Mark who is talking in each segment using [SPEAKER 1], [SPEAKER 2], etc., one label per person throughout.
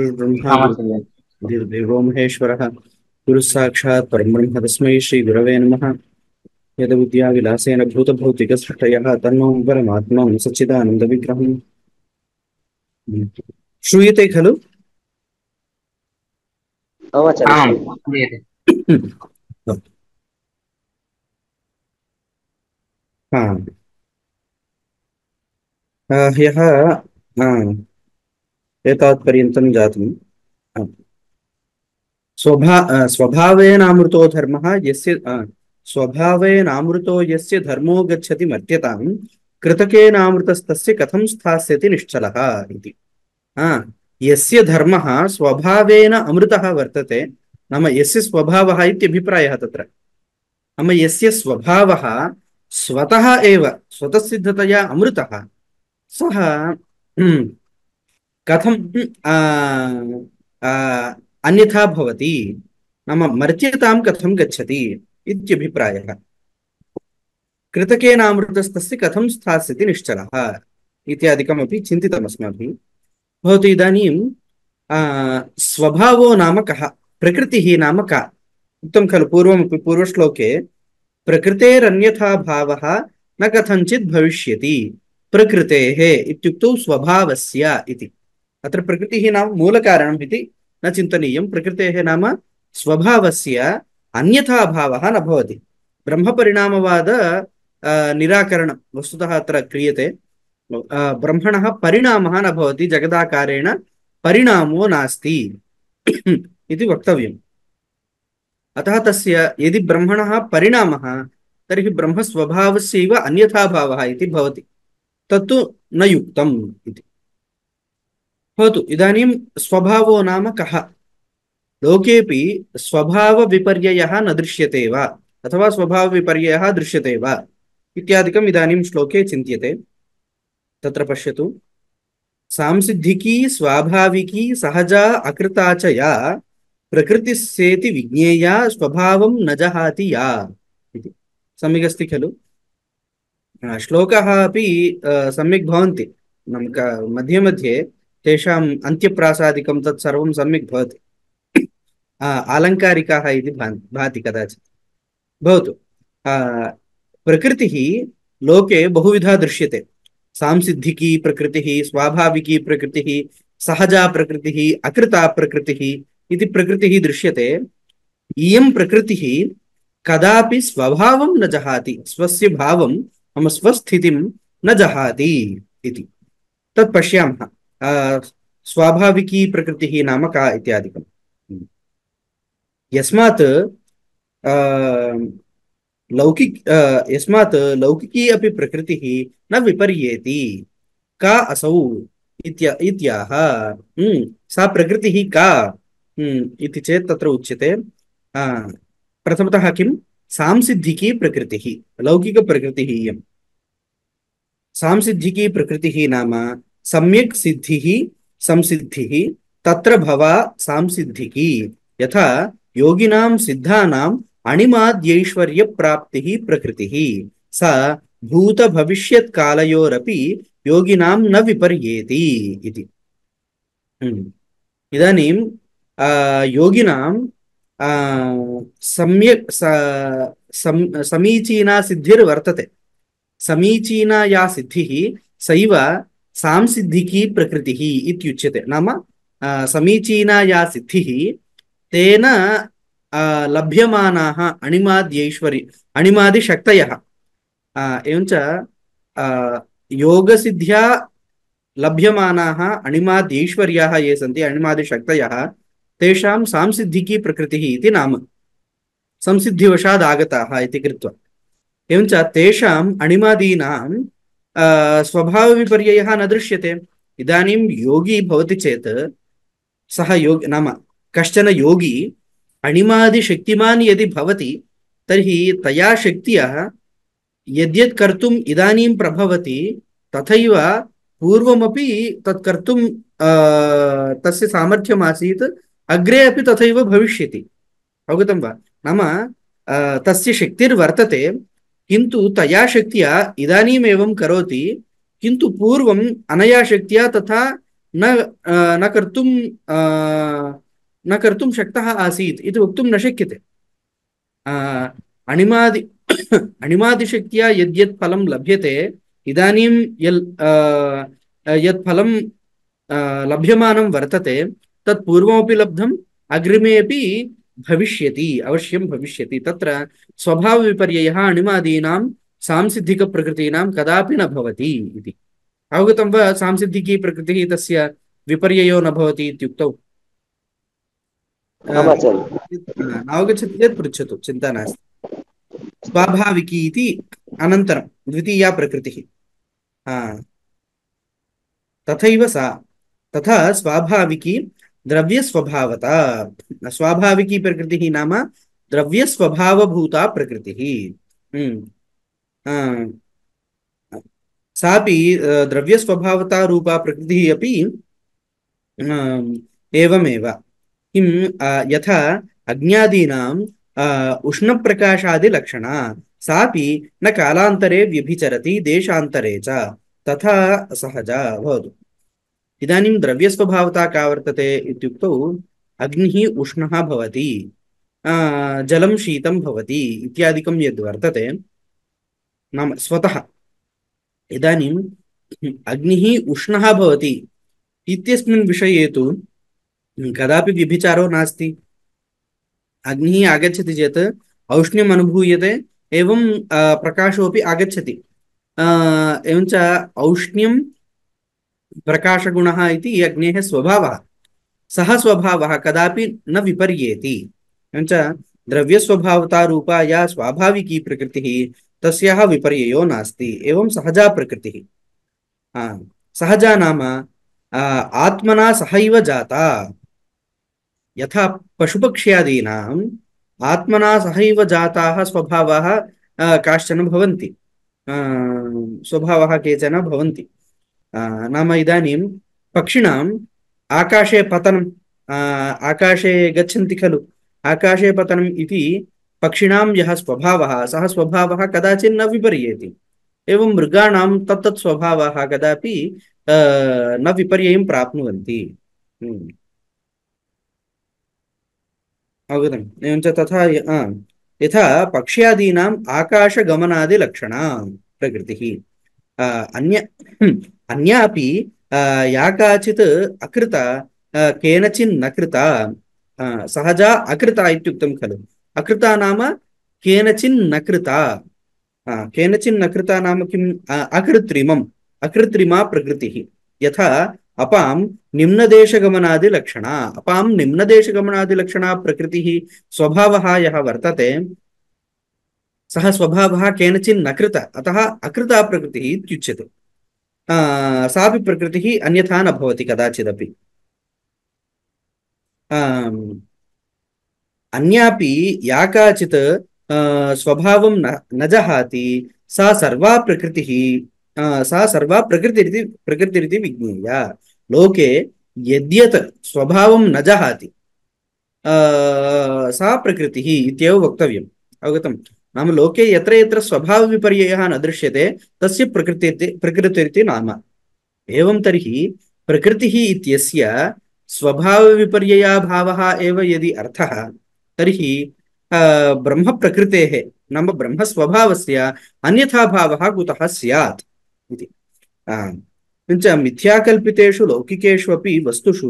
[SPEAKER 1] गुरुर्ब्रह्मा
[SPEAKER 2] आचार्य
[SPEAKER 1] गुरुर्देवो महेश्वरः गुरुः साक्षात् परब्रह्म तस्मै श्रीगुरवे नमः। यद्विद्याविलासेन भूतभौतिकसृष्टयः तन्नो परमात्मां सच्चिदानन्दविग्रहम् श्रूयते खलु?
[SPEAKER 2] आचार्य श्रूयते।
[SPEAKER 1] हा ह्यः एतावत्पर्यन्तं जातं। स्वभावेनामृतो धर्मः यस्य स्वभावेनामृतो यस्य धर्मो गच्छति मर्त्यतां कृतकेनामृतस्तस्य कथं स्थास्यति निश्चलः इति। यस्य धर्मः स्वभावेन अमृतः वर्तते, नाम यस्य स्वभावः इत्यभिप्रायः तत्र। नाम यस्य स्वभावः स्वतः एव स्वतःसिद्धतया अमृतः, सः कथं अन्यथा भवति, नाम मर्त्यतां कथं गच्छति इत्यभिप्रायः। कृतकेनामृतस्तस्य कथं स्थास्यति निश्चलः इत्यादिकमपि चिन्तितम् अस्माभिः। भवतु इदानीं स्वभावो नाम कः, प्रकृतिः नाम का उक्तं खलु पूर्वमपि पूर्वश्लोके। प्रकृतेरन्यथा भावः न कथञ्चित् भविष्यति प्रकृतेः इत्युक्तौ स्वभावस्य इति। अत्र प्रकृतिः नाम मूलकारणम् इति न चिन्तनीयं। प्रकृतेः नाम स्वभावस्य अन्यथा भावः न भवति। ब्रह्मपरिणामवाद निराकरणं वस्तुतः अत्र क्रियते। ब्रह्मणः परिणामः न भवति, जगदाकारेण परिणामो नास्ति इति वक्तव्यम्। अतः तस्य यदि ब्रह्मणः परिणामः, तर्हि ब्रह्मस्वभावस्यैव अन्यथा भावः इति भवति। तत्तु न युक्तम् इति। भवतु इदानीं स्वभावो नाम कः? लोकेऽपि स्वभावविपर्ययः न दृश्यते वा, अथवा स्वभावविपर्ययः दृश्यते वा इत्यादिकम् इदानीं श्लोके चिन्त्यते। तत्र पश्यतु, सांसिद्धिकी स्वाभाविकी सहजा अकृता च या प्रकृतिस्येति विज्ञेया स्वभावं न जहाति या इति। सम्यगस्ति खलु? श्लोकाः अपि सम्यक् भवन्ति। मध्ये मध्ये तेषाम् अन्त्यप्रासादिकं तत्सर्वं सम्यक् भवति। आलङ्कारिकाः इति भाति कदाचित्। भवतु, प्रकृतिः लोके बहुविधा दृश्यते। सांसिद्धिकी प्रकृतिः, स्वाभाविकी प्रकृतिः, सहजा प्रकृतिः, अकृता प्रकृतिः इति प्रकृतिः दृश्यते। इयं प्रकृतिः कदापि स्वभावं न जहाति, स्वस्य भावं नाम स्वस्थितिं न जहाति इति। तत् पश्यामः। स्वाभाविकी प्रकृतिः नाम का इत्यादिकम्। यस्मात् लौकिकी अपि प्रकृतिः न विपर्येति का असौ इत्याह। सा प्रकृतिः का इति चेत् तत्र उच्यते, प्रथमतः किं, सांसिद्धिकी प्रकृतिः, लौकिकप्रकृतिः इयं। सांसिद्धिकी प्रकृतिः नाम सम्यक् सिद्धिः संसिद्धिः तत्र भवा सांसिद्धिकी। यथा योगिनां सिद्धानां अणिमाद्यैश्वर्य प्राप्तिः प्रकृतिः, सा भूत भविष्यत् कालयोरपि योगिनां न विपर्येति इति। इदानीं योगिनां सम्यक् समीचीना सिद्धिर्वर्तते। समीचीना या सिद्धिः सैव सांसिद्धिकी प्रकृतिः इत्युच्यते। नाम समीचीना या सिद्धिः, तेन लभ्यमानाः अणिमादिशक्तयः, एवञ्च योगसिद्ध्या लभ्यमानाः अणिमाद्यैश्वर्याः ये सन्ति, अणिमादिशक्तयः, तेषां सांसिद्धिकी प्रकृतिः इति नाम। संसिद्धिवशात् आगताः इति कृत्वा। एवञ्च तेषाम् अणिमादीनां स्वभावविपर्ययः न दृश्यते। इदानीं योगी भवति चेत्, सः योगी नाम कश्चन योगी अणिमादिशक्तिमान् यदि भवति, तर्हि तया शक्त्या यद्यत् कर्तुम् इदानीं प्रभवति, तथैव पूर्वमपि तत् कर्तुं तस्य सामर्थ्यमासीत्, अग्रे अपि तथैव भविष्यति। अवगतं वा? नाम तस्य शक्तिर्वर्तते, किन्तु तया शक्त्या इदानीम् एवं करोति, किन्तु पूर्वम् अनया शक्त्या तथा न न कर्तुं न कर्तुं शक्तः आसीत् इति वक्तुं न शक्यते। अणिमादि अणिमादिशक्त्या यद्यत् फलं लभ्यते इदानीं यत् फलं लभ्यमानं वर्तते तत् पूर्वमपि लब्धम् अग्रिमे अपि भविष्यति, अवश्यं भविष्यति। तत्र स्वभावविपर्ययः अणिमादीनां सांसिद्धिकप्रकृतीनां कदापि न भवति इति। अवगतं वा? सांसिद्धिकी प्रकृतिः तस्य विपर्ययो न भवति इत्युक्तौ
[SPEAKER 2] आम् आचार्य।
[SPEAKER 1] नावगच्छति चेत् पृच्छतु, चिन्ता नास्ति। स्वाभाविकी इति अनन्तरं द्वितीया प्रकृतिः। तथैव सा, तथा स्वाभाविकी द्रव्यस्वभावता। स्वाभाविकी प्रकृतिः नाम द्रव्यस्वभावभूता प्रकृतिः। सापि द्रव्यस्वभावता रूपा प्रकृतिः अपि एवमेव। किं यथा अज्ञादीनाम् उष्णप्रकाशादिलक्षणा, सापि न कालान्तरे व्यभिचरति देशान्तरे च, तथा सहजा भवतु। इदानीं द्रव्यस्वभावता का वर्तते इत्युक्तौ अग्निः उष्णः भवति, जलं शीतं भवति इत्यादिकं यद् वर्तते नाम स्वतः। इदानीम् अग्निः उष्णः भवति इत्यस्मिन् विषये तु कदापि व्यभिचारो नास्ति। अग्निः आगच्छति चेत् औष्ण्यम् अनुभूयते, एवं प्रकाशोऽपि आगच्छति। एवञ्च औष्ण्यं प्रकाशगुणः इति अग्नेः स्वभावः। सः स्वभावः कदापि न विपर्येति। एवञ्च द्रव्यस्वभावता रूपा या स्वाभाविकी प्रकृतिः तस्याः विपर्ययो नास्ति। एवं सहजा प्रकृतिः। सहजा नाम आत्मना सहैव जाता। यथा पशुपक्ष्यादीनाम् आत्मना सहैव जाताः स्वभावाः काश्चन भवन्ति, स्वभावाः केचन भवन्ति। नाम इदानीं पक्षिणाम् आकाशे पतनम्, आकाशे गच्छन्ति खलु, आकाशे पतनम् इति पक्षिणां यः स्वभावः सः स्वभावः कदाचित् न विपर्येति। एवं मृगाणां तत्तत् स्वभावाः कदापि न विपर्ययं प्राप्नुवन्ति। अवगतम्? एवञ्च तथा यथा पक्ष्यादीनाम् आकाशगमनादिलक्षणा प्रकृतिः। अन्यापि या काचित् अकृता केनचिन्न कृता, सहजा अकृता इत्युक्तं खलु। अकृता नाम केनचिन्न कृता। केनचिन्न कृता नाम किम्? अकृत्रिमम्, अकृत्रिमा प्रकृतिः। यथा अपां निम्नदेशगमनादिलक्षणा, अपां निम्नदेशगमनादिलक्षणा प्रकृतिः स्वभावः यः वर्तते सः स्वभावः केनचिन्न कृत, अतः अकृता प्रकृतिः इत्युच्यते। सापि प्रकृतिः अन्यथा न भवति कदाचिदपि। अन्यापि या काचित् स्वभावं न जहाति सा सर्वा प्रकृतिः, सा सर्वा प्रकृतिरिति विज्ञेया। लोके यद्यत् स्वभावं न जहाति सा प्रकृतिः इत्येव वक्तव्यम्। अवगतं? नाम लोके यत्र यत्र स्वभावविपर्ययः न दृश्यते तस्य प्रकृतिरिति नाम। एवं तर्हि प्रकृतिः इत्यस्य स्वभावविपर्ययाभावः एव यदि अर्थः, तर्हि ब्रह्मप्रकृतेः नाम ब्रह्मस्वभावस्य अन्यथा भावः कुतः स्यात् इति। किञ्च मिथ्याकल्पितेषु लौकिकेष्वपि वस्तुषु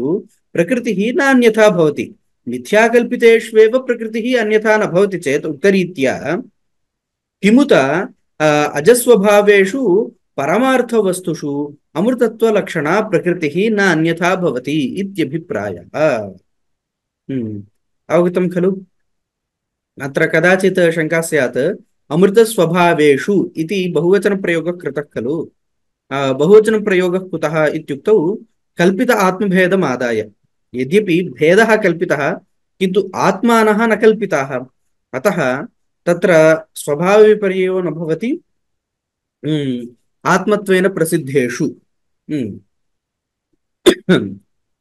[SPEAKER 1] प्रकृतिः न अन्यथा भवति। मिथ्याकल्पितेष्वेव प्रकृतिः अन्यथा न भवति चेत् उक्तरीत्या किमुत अजस्वभावेषु परमार्थवस्तुषु अमृतत्वलक्षणा प्रकृतिः न अन्यथा भवति इत्यभिप्रायः। अवगतं खलु? अत्र कदाचित् शङ्का स्यात्, अमृतस्वभावेषु इति बहुवचनप्रयोगः कृतः खलु। बहुवचनप्रयोगः कुतः इत्युक्तौ कल्पित आत्मभेदमादाय। यद्यपि भेदः कल्पितः किन्तु आत्मानः न कल्पिताः, अतः तत्र स्वभावविपर्ययो न भवति। आत्मत्वेन प्रसिद्धेषु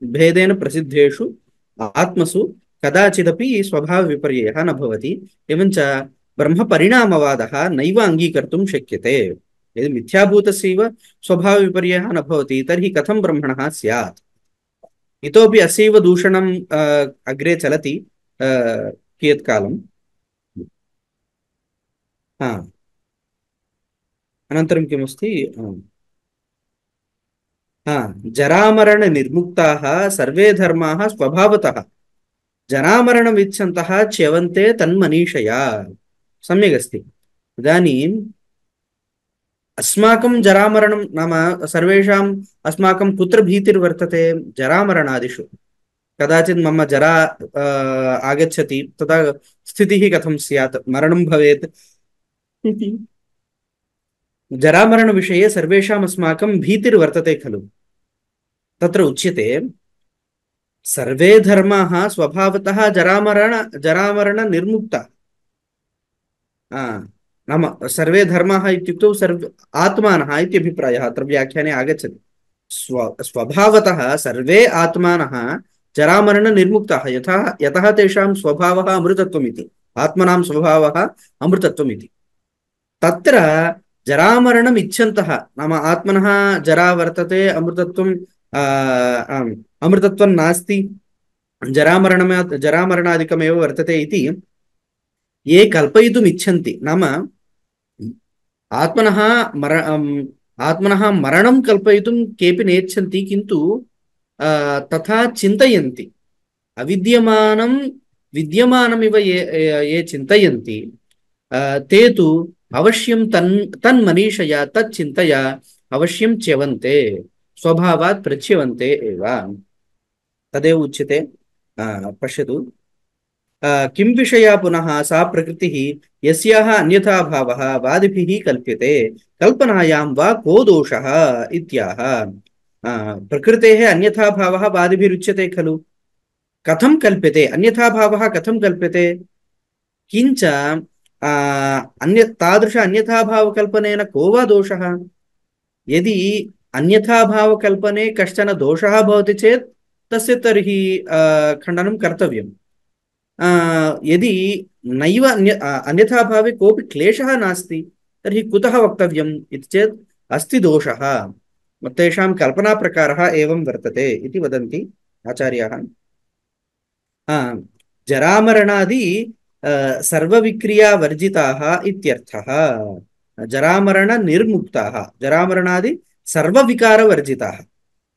[SPEAKER 1] भेदेन प्रसिद्धेषु आत्मसु कदाचिदपि स्वभावविपर्ययः न भवति। एवञ्च ब्रह्मपरिणामवादः नैव अङ्गीकर्तुं शक्यते। यदि मिथ्याभूतस्यैव स्वभावविपर्ययः न भवति तर्हि कथं ब्रह्मणः स्यात् इतोपि अस्यैव दूषणं अग्रे चलति कियत्कालं। हा, अनन्तरं किमस्ति? हा, जरामरणनिर्मुक्ताः सर्वे धर्माः स्वभावतः जरामरणमिच्छन्तः च्यवन्ते तन्मनीषया। सम्यगस्ति। इदानीम् अस्माकं जरामरणं नाम सर्वेषाम् अस्माकं कुत्र भीतिर्वर्तते? जरामरणादिषु। कदाचित् मम जरा आगच्छति, तदा स्थितिः कथं स्यात्, मरणं भवेत् इति जरामरणविषये सर्वेषाम् अस्माकं भीतिर्वर्तते खलु। तत्र उच्यते सर्वे धर्माः स्वभावतः जरामरणनिर्मुक्ताः। नाम सर्वे धर्माः इत्युक्तौ आत्मानः इत्यभिप्रायः अत्र व्याख्याने आगच्छति। स्वभावतः सर्वे आत्मानः जरामरणनिर्मुक्ताः, यतः तेषां स्वभावः अमृतत्वमिति। आत्मनां स्वभावः अमृतत्वमिति। तत्र जरामरणम् इच्छन्तः नाम आत्मनः जरा वर्तते, अमृतत्वं अमृतत्वं नास्ति, जरामरणादिकमेव वर्तते इति ये कल्पयितुम् इच्छन्ति, नाम आत्मनः आत्मनः मरणं कल्पयितुं केऽपि नेच्छन्ति, किन्तु तथा चिन्तयन्ति। अविद्यमानं विद्यमानमिव ये चिन्तयन्ति, ते तु अवश्यं तन्मनीषया तच्चिन्तया अवश्यं च्यवन्ते, स्वभावात् प्रच्यवन्ते एव। तदेव उच्यते। पश्यतु, किं विषया पुनः सा प्रकृतिः यस्याः अन्यथा भावः वादिभिः कल्प्यते, कल्पनायां वा को दोषः इत्याह। प्रकृतेः अन्यथा भावः वादिभिरुच्यते खलु। कथं कल्प्यते? अन्यथा भावः कथं कल्प्यते? किञ्च तादृश अन्यथा भावकल्पनेन को वा दोषः? यदि अन्यथा भावकल्पने कश्चन दोषः भवति चेत् तस्य तर्हि खण्डनं कर्तव्यं। यदि नैव अन्यथा भावे कोऽपि क्लेशः नास्ति तर्हि कुतः वक्तव्यम् इति चेत् अस्ति दोषः, तेषां कल्पनाप्रकारः एवं वर्तते इति वदन्ति आचार्याः। जरामरणादि सर्वविक्रियावर्जिताः इत्यर्थः। जरामरणनिर्मुक्ताः, जरामरणादि सर्वविकारवर्जिताः।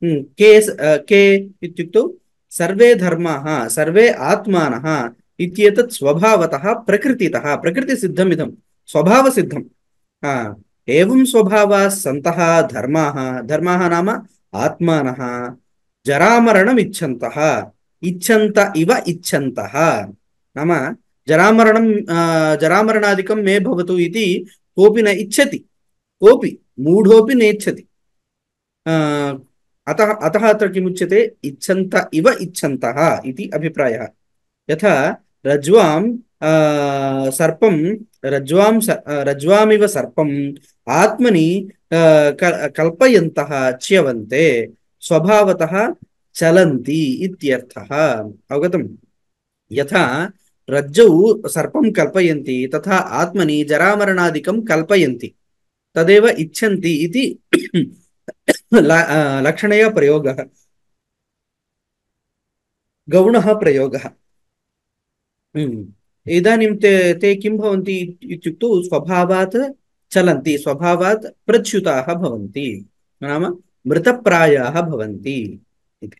[SPEAKER 1] के इत्युक्तौ सर्वे धर्माः सर्वे आत्मानः इत्येतत् स्वभावतः प्रकृतितः, प्रकृतिसिद्धमिदं, स्वभावसिद्धम्। एवं स्वभावाः सन्तः धर्माः, धर्माः नाम आत्मानः जरामरणम् इच्छन्तः, इच्छन्त इव इच्छन्तः। नाम जरामरणादिकं मे भवतु इति कोऽपि न इच्छति, कोऽपि मूढोऽपि नेच्छति। अतः अत्र किमुच्यते? इच्छन्त इव इच्छन्तः इति अभिप्रायः। यथा रज्ज्वामिव सर्पम् आत्मनि कल्पयन्तः च्यवन्ते, स्वभावतः चलन्ति इत्यर्थः। अवगतम्? यथा रज्जौ सर्पं कल्पयन्ति तथा आत्मनि जरामरणादिकं कल्पयन्ति, तदेव इच्छन्ति इति लक्षणया प्रयोगः, गौणः प्रयोगः। इदानीं ते किं भवन्ति इत्युक्तौ स्वभावात् चलन्ति, स्वभावात् प्रच्युताः भवन्ति, नाम मृतप्रायाः भवन्ति इति।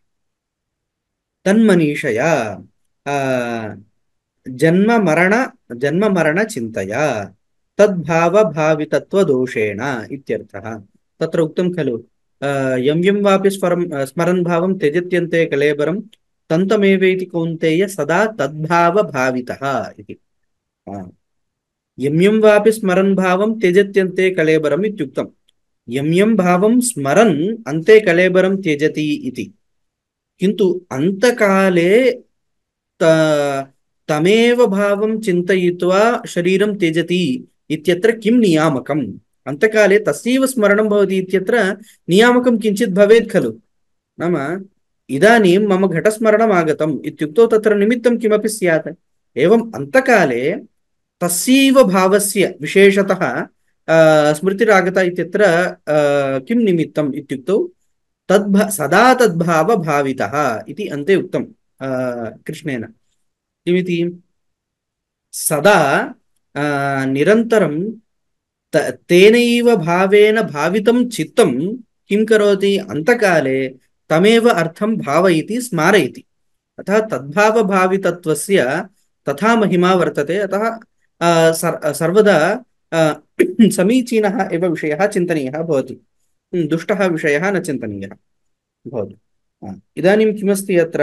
[SPEAKER 1] तन्मनीषया जन्म मरण चिन्तया तद्भावभावितत्वदोषेण इत्यर्थः। तत्र उक्तं खलु, यं यं वापि स्मरन् भावं त्यजत्यन्ते कलेबरं तन्तमेवेति कौन्तेय सदा तद्भावभावितः इति। यं यं वापि स्मरन् भावं त्यजत्यन्ते कलेबरम् इत्युक्तं। यं यं भावं स्मरन् अन्ते कलेबरं त्यजति इति, किन्तु अन्तकाले तमेव भावं चिन्तयित्वा शरीरं त्यजति इत्यत्र किं नियामकम्? अन्तकाले तस्यैव स्मरणं भवति इत्यत्र नियामकं किञ्चित् भवेत् खलु। नाम इदानीं मम घटस्मरणम् आगतम् इत्युक्तौ तत्र निमित्तं किमपि स्यात्। एवम् अन्तकाले तस्यैव भावस्य विशेषतः स्मृतिरागता इत्यत्र किं निमित्तम् इत्युक्तौ सदा तद्भावभावितः इति अन्ते उक्तं कृष्णेन। किमिति? सदा निरन्तरं तेनैव भावेन भावितं चित्तं किं करोति? अन्तकाले तमेव अर्थं भावयति, स्मारयति। अतः तद्भावभावितत्वस्य तथा महिमा वर्तते। अतः सर्वदा समीचीनः एव विषयः चिन्तनीयः भवति। दुष्टः विषयः न चिन्तनीयः भवति। इदानीं किमस्ति अत्र?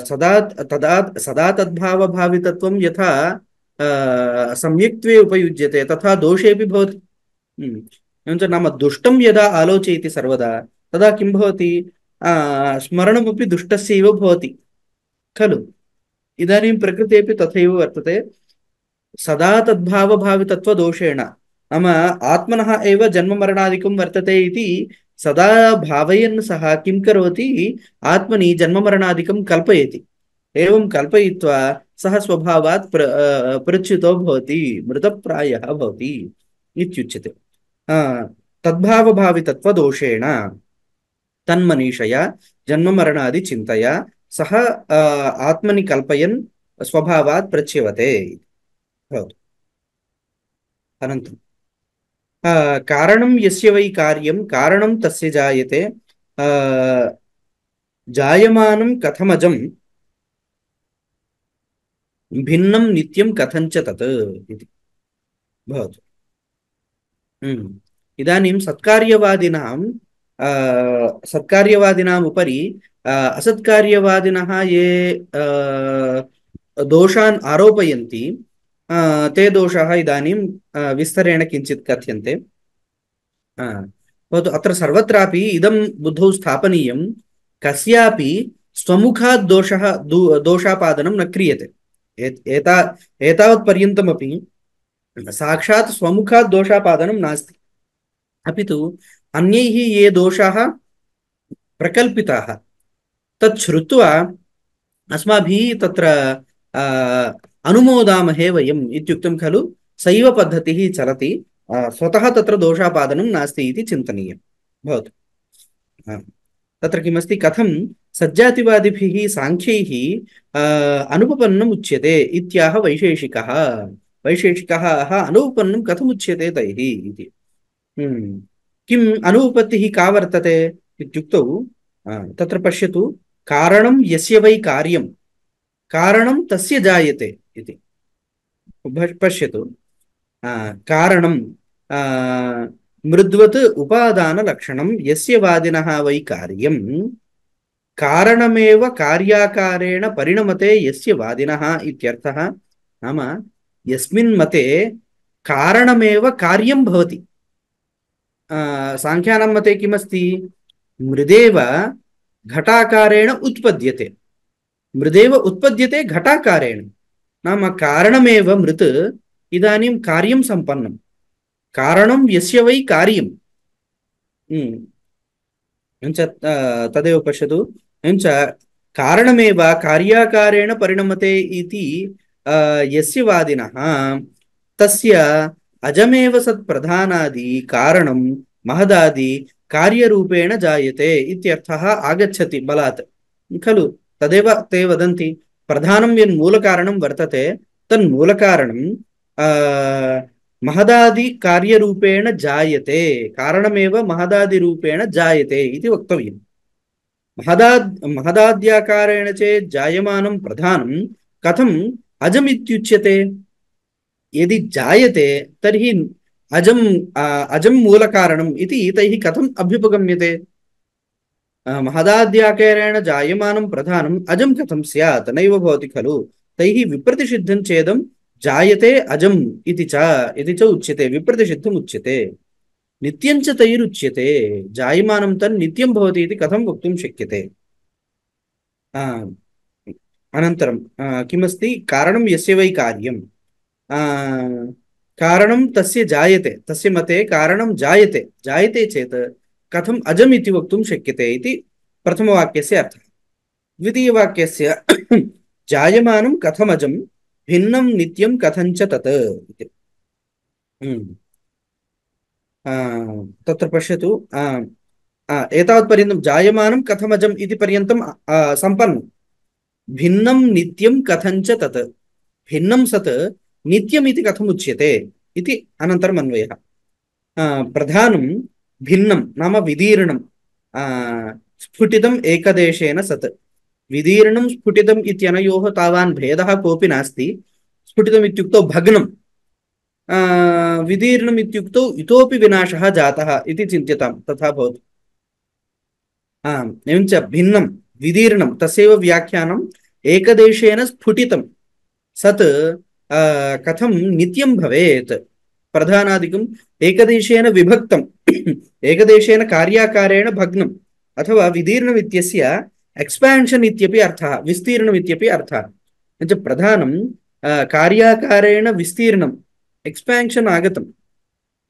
[SPEAKER 1] सदा तदा सदा तद्भावभावितत्वं यथा सम्यक्त्वे उपयुज्यते तथा दोषेऽपि भवति। एवञ्च नाम दुष्टं यदा आलोचयति सर्वदा तदा किं भवति? स्मरणमपि दुष्टस्यैव भवति खलु। इदानीं प्रकृतेऽपि तथैव वर्तते। सदा तद्भावभावितत्वदोषेण नाम आत्मनः एव जन्ममरणादिकं वर्तते इति सदा भावयन् सः किं करोति? आत्मनि जन्ममरणादिकं कल्पयति। एवं कल्पयित्वा सः स्वभावात् प्रच्युतो भवति, मृतप्रायः भवति इत्युच्यते। तद्भावभावितत्वदोषेण तन्मनीषया जन्ममरणादि चिन्तया सः आत्मनि कल्पयन् स्वभावात् प्रच्यवते भवति। अनन्तरं कारणं यस्य वै कार्यं कारणं तस्य जायते जायमानं कथमजं भिन्नं नित्यं कथञ्च तत् इति भवति। इदानीं सत्कार्यवादिनाम् उपरि असत्कार्यवादिनः ये दोषान् आरोपयन्ति ते दोषाः इदानीं विस्तरेण किञ्चित् कथ्यन्ते। भवतु अत्र सर्वत्रापि इदं बुद्धौ स्थापनीयं, कस्यापि स्वमुखात् दोषापादनं न क्रियते। एतावत् पर्यन्तमपि साक्षात् स्वमुखात् दोषापादनं नास्ति, अपि तु अन्यैः ये दोषाः प्रकल्पिताः तत् श्रुत्वा अस्माभिः तत्र अनुमोदामहे वयम् इत्युक्तं खलु। सैव पद्धतिः चलति, स्वतः तत्र दोषापादनं नास्ति इति चिन्तनीयं भवतु। तत्र किमस्ति? कथं सज्जातिवादिभिः साङ्ख्यैः अनुपपन्नम् उच्यते इत्याह वैशेषिकः। वैशेषिकः अनुपपन्नं कथमुच्यते तैः इति। किम् अनुपपत्तिः का वर्तते इत्युक्तौ तत्र पश्यतु, कारणं यस्य वै कार्यं कारणं तस्य जायते इति। पश्यतु, कारणं मृद्वत् उपादानलक्षणं यस्य वादिनः वै कार्यं कारणमेव कार्याकारेण परिणमते यस्य वादिनः इत्यर्थः। नाम यस्मिन् मते कारणमेव कार्यं भवति। साङ्ख्यानां मते किमस्ति? मृदेव घटाकारेण उत्पद्यते, मृदेव उत्पद्यते घटाकारेण। नाम कारणमेव मृत्, इदानीं कार्यं सम्पन्नं। कारणं यस्य वै कार्यं तदेव पश्यतु। एवञ्च कारणमेव कार्याकारेण परिणमते इति यस्य वादिनः तस्य अजमेव सत्प्रधानादि कारणं महदादि कार्यरूपेण जायते इत्यर्थः आगच्छति बलात् खलु। तदेव ते वदन्ति, प्रधानं यन्मूलकारणं वर्तते तन्मूलकारणं महदादि कार्यरूपेण जायते, कारणमेव महदादिरूपेण जायते इति वक्तव्यम्। महदाद्याकारेण चेत् जायमानं प्रधानं कथम् अजमित्युच्यते? यदि जायते तर्हि अजं मूलकारणम् इति तैः कथम् अभ्युपगम्यते? महदाद्याकारेण जायमानं प्रधानम् अजं कथं स्यात्? नैव भवति खलु। तैः विप्रतिषिद्धं चेदं जायते अजम् इति च उच्यते, विप्रतिषिद्धम् उच्यते। नित्यं च तैरुच्यते, जायमानं तन् नित्यं भवति इति कथं वक्तुं शक्यते? अनन्तरं किमस्ति? कारणं यस्य वै कार्यं कारणं तस्य जायते, तस्य मते कारणं जायते चेत् कथम् अजम् इति वक्तुं शक्यते इति प्रथमवाक्यस्य अर्थः। द्वितीयवाक्यस्य जायमानं कथमजं भिन्नं नित्यं कथञ्च तत् इति। तत्र पश्यतु, एतावत्पर्यन्तं जायमानं कथमजम् इति पर्यन्तं सम्पन्नं। भिन्नं नित्यं कथञ्च तत्, भिन्नं सत् नित्यमिति कथमुच्यते इति अनन्तरम् अन्वयः। प्रधानं भिन्नं नाम विदीर्णं, स्फुटितम् एकदेशेन सत्। विदीर्णं स्फुटितम् इत्यनयोः तावान् भेदः कोऽपि नास्ति। स्फुटितम् इत्युक्तौ भग्नं, विदीर्णम् इत्युक्तौ इतोपि विनाशः जातः इति चिन्त्यतां, तथा भवति। एवञ्च भिन्नं विदीर्णं तस्यैव व्याख्यानम् एकदेशेन स्फुटितं सत् कथं नित्यं भवेत्। प्रधानादिकम् एकदेशेन विभक्तम् एकदेशेन कार्याकारेण भग्नम् अथवा विदीर्णम् इत्यस्य एक्स्पान्शन् इत्यपि अर्थः, विस्तीर्णम् इत्यपि अर्थः। एवञ्च प्रधानं कार्याकारेण विस्तीर्णम् एक्स्पान्शन् आगतं,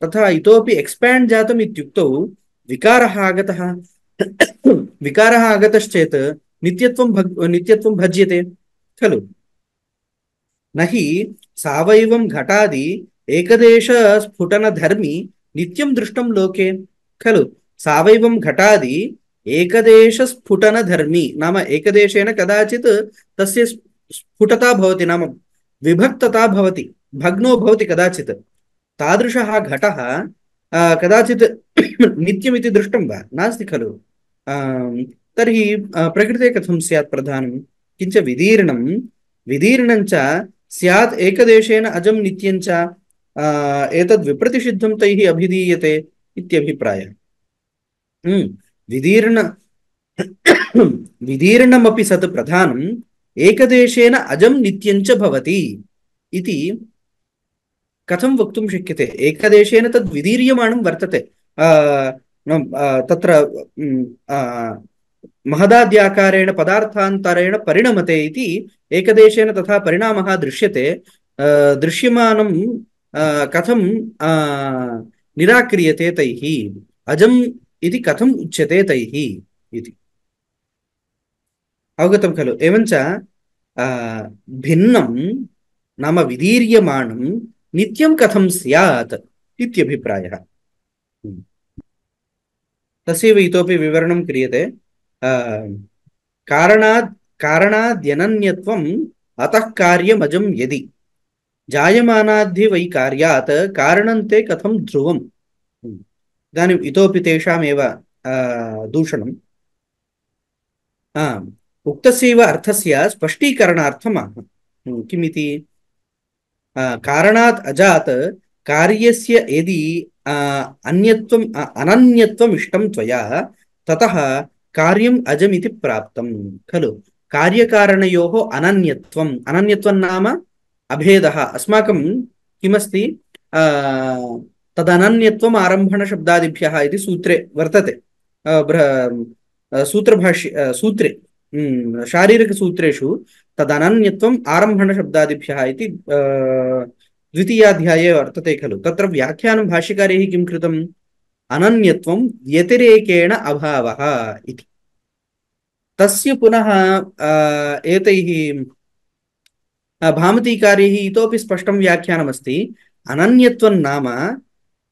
[SPEAKER 1] तथा इतोपि एक्स्पाण्ड् जातम् इत्युक्तौ विकारः आगतः। विकारः आगतश्चेत् नित्यत्वं भज्यते खलु। न हि सावयवं घटादि एकदेश स्फुटनधर्मी नित्यं दृष्टं लोके खलु। सावयवं घटादि एकदेश स्फुटनधर्मी नाम एकदेशेन कदाचित् तस्य स्फुटता भवति, नाम विभक्तता भवति, भग्नो भवति कदाचित्। तादृशः घटः कदाचित् नित्यमिति दृष्टं वा? नास्ति खलु। तर्हि प्रकृते कथं स्यात् प्रधानं? किञ्च विदीर्णं विदीर्णञ्च स्यात् एकदेशेन अजं नित्यञ्च, एतद् विप्रतिषिद्धं तैः अभिधीयते इत्यभिप्रायः। विदीर्ण विदीर्णमपि सत् प्रधानम् एकदेशेन अजं नित्यञ्च भवति इति कथं वक्तुं शक्यते? एकदेशेन तद् विदीर्यमाणं वर्तते, तत्र महदाद्याकारेण पदार्थान्तरेण परिणमते इति एकदेशेन तथा परिणामः दृश्यते। दृश्यमानं कथं निराक्रियते तैः? अजम् इति कथम् उच्यते तैः इति अवगतं खलु। एवञ्च भिन्नं नाम विदीर्यमाणं नित्यं कथं स्यात् इत्यभिप्रायः। तस्यैव इतोपि विवरणं क्रियते। कारणाद्यनन्यत्वम् अतः कार्यमजं यदि जायमानाद्धि वै कार्यात् कारणन्ते कथं ध्रुवम्। इदानीम् इतोपि तेषामेव दूषणम्। उक्तस्यैव अर्थस्य स्पष्टीकरणार्थम् किमिति? कारणात् अजात् कार्यस्य यदि अन्यत्वम् अनन्यत्वम् इष्टं त्वया ततः कार्यम् अजमिति प्राप्तं खलु। कार्यकारणयोः अनन्यत्वम्, अनन्यत्वं नाम अभेदः। अस्माकं किमस्ति? तदनन्यत्वम् आरम्भणशब्दादिभ्यः इति सूत्रे वर्तते। सूत्रे शारीरिकसूत्रेषु तदनन्यत्वम् आरम्भणशब्दादिभ्यः इति द्वितीयाध्याये वर्तते खलु। तत्र व्याख्यानं भाष्यकारैः किं कृतम्? अनन्यत्वं व्यतिरेकेण अभावः इति। तस्य पुनः एतैः भामतीकारैः इतोपि स्पष्टं व्याख्यानमस्ति। अनन्यत्वं नाम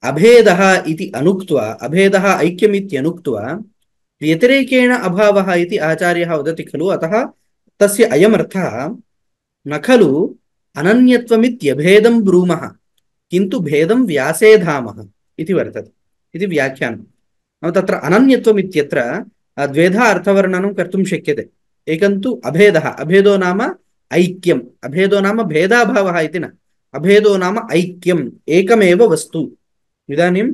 [SPEAKER 1] अभेदः इति अनुक्त्वा, अभेदः ऐक्यमित्यनुक्त्वा व्यतिरेकेण अभावः इति आचार्यः वदति खलु। अतः तस्य अयमर्थः न खलु अनन्यत्वमित्यभेदं ब्रूमः किन्तु भेदं व्यासेधामः इति वर्तते इति व्याख्यानं। तत्र अनन्यत्वम् इत्यत्र द्वेधा अर्थवर्णनं कर्तुं शक्यते। एकं तु अभेदः, अभेदो नाम ऐक्यम्, अभेदो नाम भेदाभावः इति न, अभेदो नाम ऐक्यम्, एकमेव वस्तु। इदानीं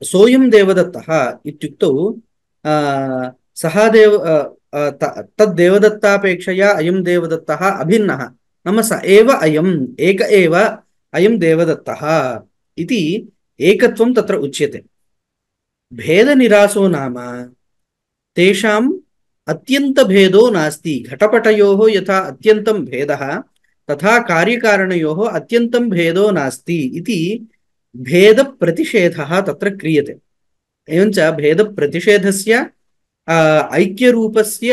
[SPEAKER 1] सोऽयं देवदत्तः इत्युक्तौ सः तद्देवदत्तापेक्षया अयं देवदत्तः अभिन्नः, नाम स एव अयम्, एक एव अयं देवदत्तः इति एकत्वं तत्र उच्यते। भेदनिरासो नाम तेषाम् अत्यन्तभेदो नास्ति। घटपटयोः यथा अत्यन्तं भेदः तथा कार्यकारणयोः अत्यन्तं भेदो नास्ति इति भेदप्रतिषेधः तत्र क्रियते। एवञ्च भेदप्रतिषेधस्य ऐक्यरूपस्य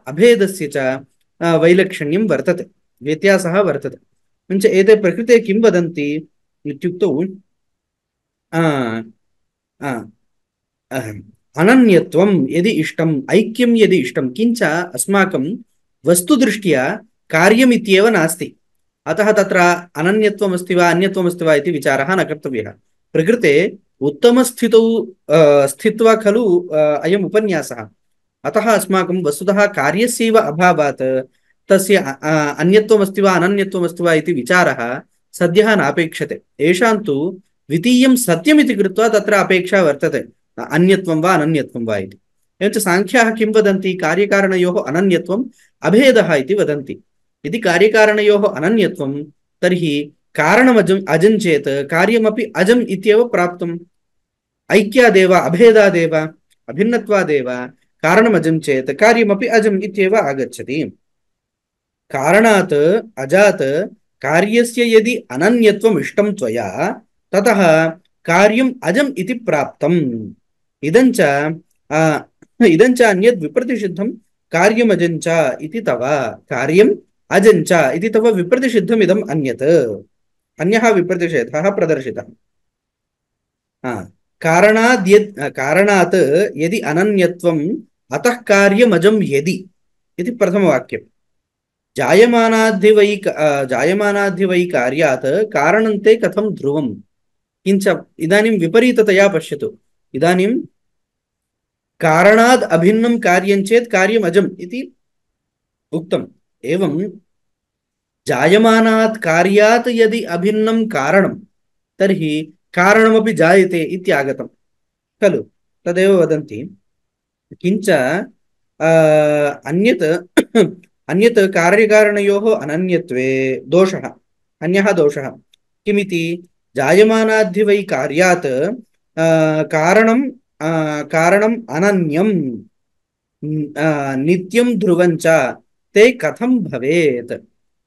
[SPEAKER 1] अभेदस्य च वैलक्षण्यं वर्तते, व्यत्यासः वर्तते। एवञ्च एते प्रकृते किं वदन्ति इत्युक्तौ अनन्यत्वं यदि इष्टम् ऐक्यं यदि इष्टं किञ्च अस्माकं वस्तुदृष्ट्या कार्यमित्येव नास्ति अतः तत्र अनन्यत्वमस्ति वा अन्यत्वमस्ति वा इति विचारः न कर्तव्यः प्रकृते उत्तमस्थितौ स्थित्वा खलु अयम् उपन्यासः अतः अस्माकं वस्तुतः कार्यस्यैव अभावात् तस्य अन्यत्वमस्ति वा अनन्यत्वमस्ति वा इति विचारः सद्यः नापेक्षते येषां तु द्वितीयं सत्यमिति कृत्वा तत्र अपेक्षा वर्तते अन्यत्वं वा अनन्यत्वं वा इति एवञ्च साङ्ख्याः किं वदन्ति कार्यकारणयोः अनन्यत्वम् अभेदः इति वदन्ति यदि कार्यकारणयोः अनन्यत्वं तर्हि कारणमजम् अजं चेत् कार्यमपि अजम् इत्येव प्राप्तम् ऐक्यादेव अभेदादेव अभिन्नत्वादेव कारणमजं चेत् कार्यमपि अजम् इत्येव आगच्छति कारणात् अजात् कार्यस्य यदि अनन्यत्वम् इष्टं त्वया ततः कार्यम् अजम् इति प्राप्तम् इदञ्च अन्यद् विप्रतिषिद्धं कार्यमजञ्च इति तव कार्यम् अजञ्च इति तव विप्रतिषिद्धम् इदम् अन्यत् अन्यः विप्रतिषेधः प्रदर्शितः कारणात् यदि अनन्यत्वम् अतः कार्यमजं यदि इति प्रथमवाक्यम् जायमानाद्धि वै कार्यात् कारणन्ते कथं ध्रुवम् किञ्च इदानीं विपरीततया पश्यतु इदानीं कारणाद् अभिन्नं कार्यं चेत् कार्यम् अजम् इति उक्तम् एवं जायमानात् कार्यात् यदि अभिन्नं कारणं तर्हि कारणमपि जायते इत्यागतं खलु तदेव वदन्ति किञ्च अन्यत् अन्यत् कार्यकारणयोः अनन्यत्वे दोषः अन्यः दोषः किमिति जायमानाद्धि वै कार्यात् कारणम् अनन्यं नित्यं ध्रुवञ्च ते कथं भवेत्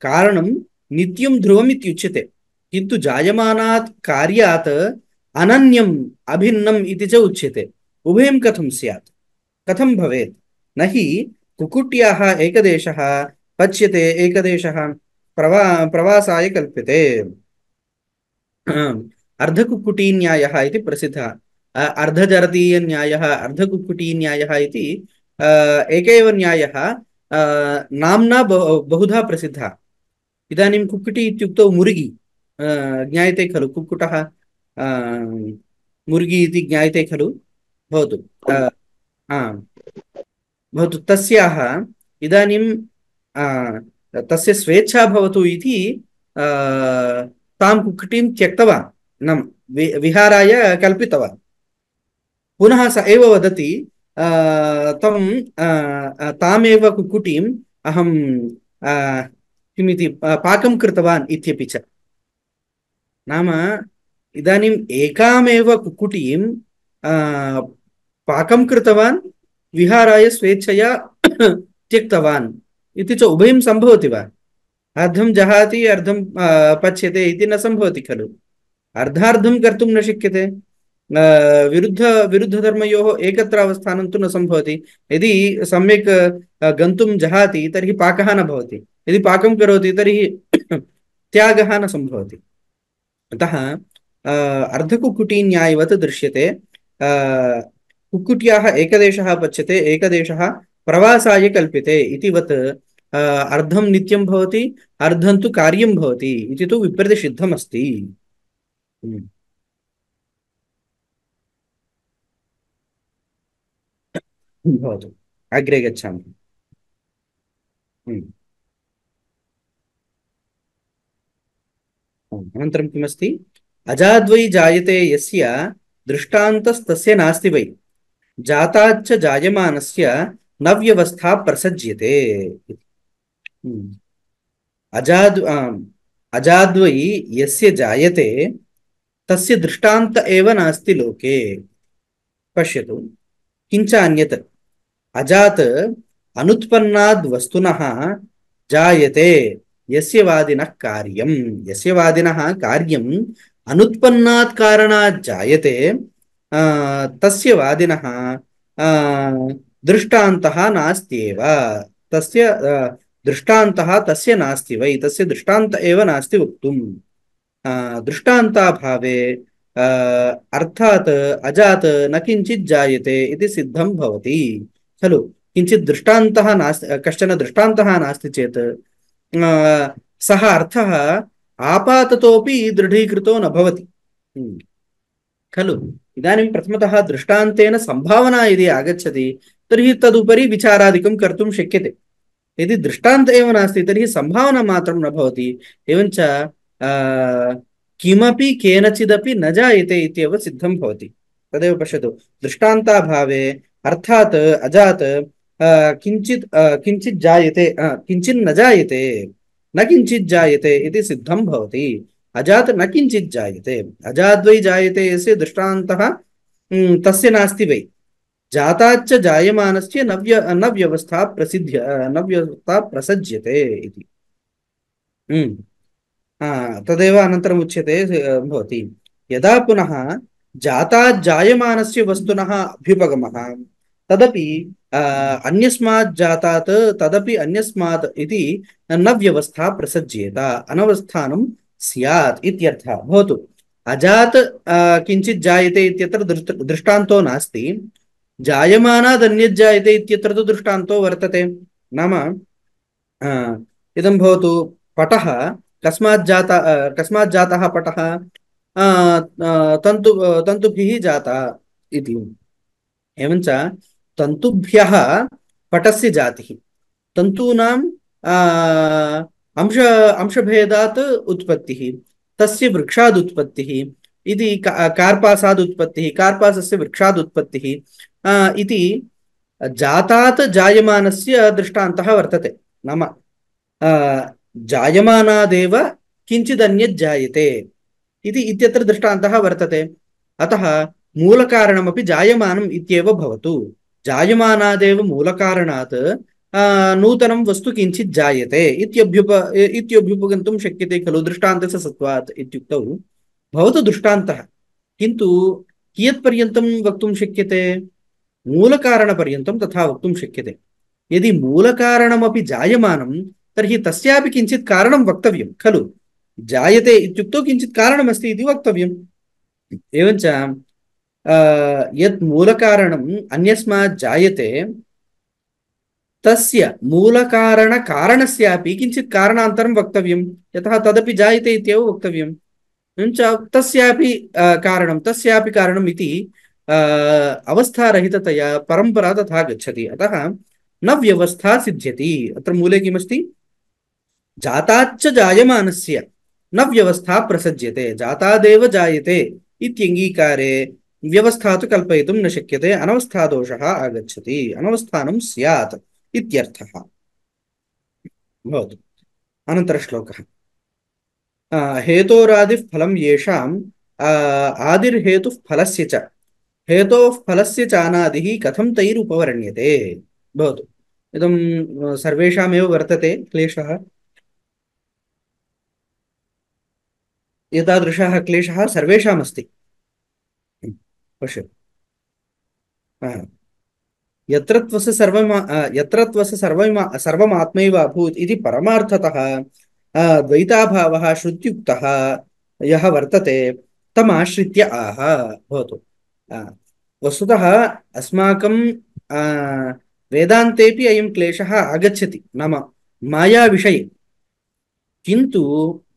[SPEAKER 1] कारणं नित्यं ध्रुवम् इत्युच्यते किन्तु जायमानात् कार्यात् अनन्यम् अभिन्नम् इति च उच्यते उभयं कथं स्यात् कथं भवेत् न हि कुक्कुट्याः एकदेशः पच्यते एकदेशः प्रवासाय कल्प्यते अर्धकुक्कुटीन्यायः इति प्रसिद्धः अर्धजरतीयन्यायः अर्धकुक्कुटीन्यायः इति एक एव न्यायः नाम्ना बहुधा प्रसिद्धः इदानीं कुक्कुटी इत्युक्तौ मुर्गी ज्ञायते खलु कुक्कुटः मुर्गी इति ज्ञायते खलु भवतु भवतु तस्याः इदानीं तस्य स्वेच्छा भवतु इति तां कुक्कुटीं त्यक्तवान् नाम विहाराय कल्पितवान् पुनः स एव वदति तामेव कुक्कुटीम् अहं किमिति पाकं कृतवान् इत्यपि च नाम इदानीम् एकामेव कुक्कुटीं पाकं कृतवान् विहाराय स्वेच्छया त्यक्तवान् इति च उभयं सम्भवति वा अर्धं जहाति अर्धं पच्यते इति न सम्भवति खलु अर्धार्धं कर्तुं न शक्यते विरुद्धधर्मयोः एकत्र अवस्थानं तु न सम्भवति यदि सम्यक् गन्तुं जहाति तर्हि पाकः न भवति यदि पाकं करोति तर्हि त्यागः न सम्भवति अतः अर्धकुक्कुटीन्यायवत् दृश्यते कुक्कुट्याः एकदेशः पच्यते एकदेशः प्रवासाय कल्प्यते इतिवत् अर्धं नित्यं भवति अर्धं तु कार्यं भवति इति तु विप्रतिषिद्धमस्ति भवतु अग्रे गच्छामः अनन्तरं किमस्ति अजाद्वै जायते यस्य दृष्टान्तस्तस्य नास्ति वै जाताच्च जायमानस्य न व्यवस्था प्रसज्यते अजाद्वै यस्य जायते तस्य दृष्टान्त एव नास्ति लोके पश्यतु किञ्च अन्यत् अजात् अनुत्पन्नाद् वस्तुनः जायते यस्य वादिनः कार्यम् अनुत्पन्नात् कारणात् जायते तस्य वादिनः दृष्टान्तः नास्त्येव तस्य दृष्टान्तः तस्य नास्ति वै तस्य दृष्टान्त एव नास्ति वक्तुम् दृष्टान्ताभावे अर्थात् अजात् न किञ्चित् जायते इति सिद्धं भवति खलु। किञ्चित् दृष्टान्तः नास्ति, कश्चन दृष्टान्तः नास्ति चेत् सः अर्थः आपाततोपि दृढीकृतो न भवति खलु। इदानीं प्रथमतः दृष्टान्तेन सम्भावना यदि आगच्छति तर्हि तदुपरि विचारादिकं कर्तुं शक्यते। यदि दृष्टान्त एव नास्ति तर्हि सम्भावना मात्रं न भवति। एवञ्च किमपि केनचिदपि न जायते इत्येव सिद्धं भवति। तदेव पश्यतु, दृष्टान्ताभावे अर्थात् अजात् किञ्चित् जायते, किञ्चित् न जायते, न किञ्चित् जायते इति सिद्धं भवति। अजात् न किञ्चित् जायते, अजाद्वै जायते यस्य दृष्टान्तः तस्य नास्ति वै। जाताच्च जायमानस्य न व्यवस्था प्रसज्यते इति। तदेव अनन्तरम् उच्यते भवति, यदा पुनः जातात् जायमानस्य वस्तुनः अभ्युपगमः तदपि अन्यस्मात् जातात् तदपि अन्यस्मात् इति न व्यवस्था प्रसज्येत, अनवस्थानं स्यात् इत्यर्थः। भवतु, अजात् किञ्चित् जायते इत्यत्र दृष्टान्तो नास्ति, जायमानाद् अन्यत् जायते इत्यत्र तु दृष्टान्तो वर्तते। नाम इदं भवतु, पटः कस्मात् जातः पटः, तन्तुभिः जातः इति। एवञ्च तन्तुभ्यः पटस्य जातिः, तन्तूनां अंशभेदात् उत्पत्तिः, तस्य वृक्षाद् उत्पत्तिः इति, कार्पासाद् उत्पत्तिः, कार्पासस्य वृक्षाद् उत्पत्तिः इति जातात् जायमानस्य दृष्टान्तः वर्तते। नाम जायमानादेव किञ्चिदन्यत् जायते इति इत्यत्र दृष्टान्तः वर्तते। अतः मूलकारणमपि जायमानम् इत्येव भवतु। जायमानादेव मूलकारणात् नूतनं वस्तु किञ्चित् जायते इत्यभ्युपगन्तुं शक्यते खलु, दृष्टान्तस्य सत्त्वात् इत्युक्तौ भवतु दृष्टान्तः। किन्तु कियत्पर्यन्तं वक्तुं शक्यते? मूलकारणपर्यन्तं तथा वक्तुं शक्यते। यदि मूलकारणमपि जायमानं तर्हि तस्यापि किञ्चित् कारणं वक्तव्यं खलु। जायते इत्युक्तौ किञ्चित् कारणमस्ति इति वक्तव्यम्। एवञ्च यत् मूलकारणम् अन्यस्मात् जायते तस्य मूलकारणकारणस्यापि किञ्चित् कारणान्तरं वक्तव्यं, यतः तदपि जायते इत्येव वक्तव्यम्। एवञ्च तस्यापि कारणम् इति अवस्थारहिततया परम्परा तथा गच्छति। अतः न व्यवस्था सिद्ध्यति। अत्र मूले किमस्ति? जाताच्च जायमानस्य न व्यवस्था प्रसज्यते, जातादेव जायते इत्यङ्गीकारे व्यवस्था तु कल्पयितुं न शक्यते, अनवस्थादोषः आगच्छति, अनवस्थानं स्यात् इत्यर्थः। भवतु, अनन्तरश्लोकः। हेतोरादिः फलं येषाम् आदिर्हेतुः फलस्य च, हेतोः फलस्य चानादिः कथं तैरुपवर्ण्यते। भवतु, इदं सर्वेषामेव वर्तते क्लेशः। एतादृशः क्लेशः सर्वेषामस्ति। पश्यतु, यत्र त्वस्य सर्वमात्मैव अभूत् इति परमार्थतः द्वैताभावः श्रुत्युक्तः यः वर्तते तमाश्रित्य आह। भवतु, वस्तुतः अस्माकं वेदान्तेपि अयं क्लेशः आगच्छति, नाम माया विषये। किन्तु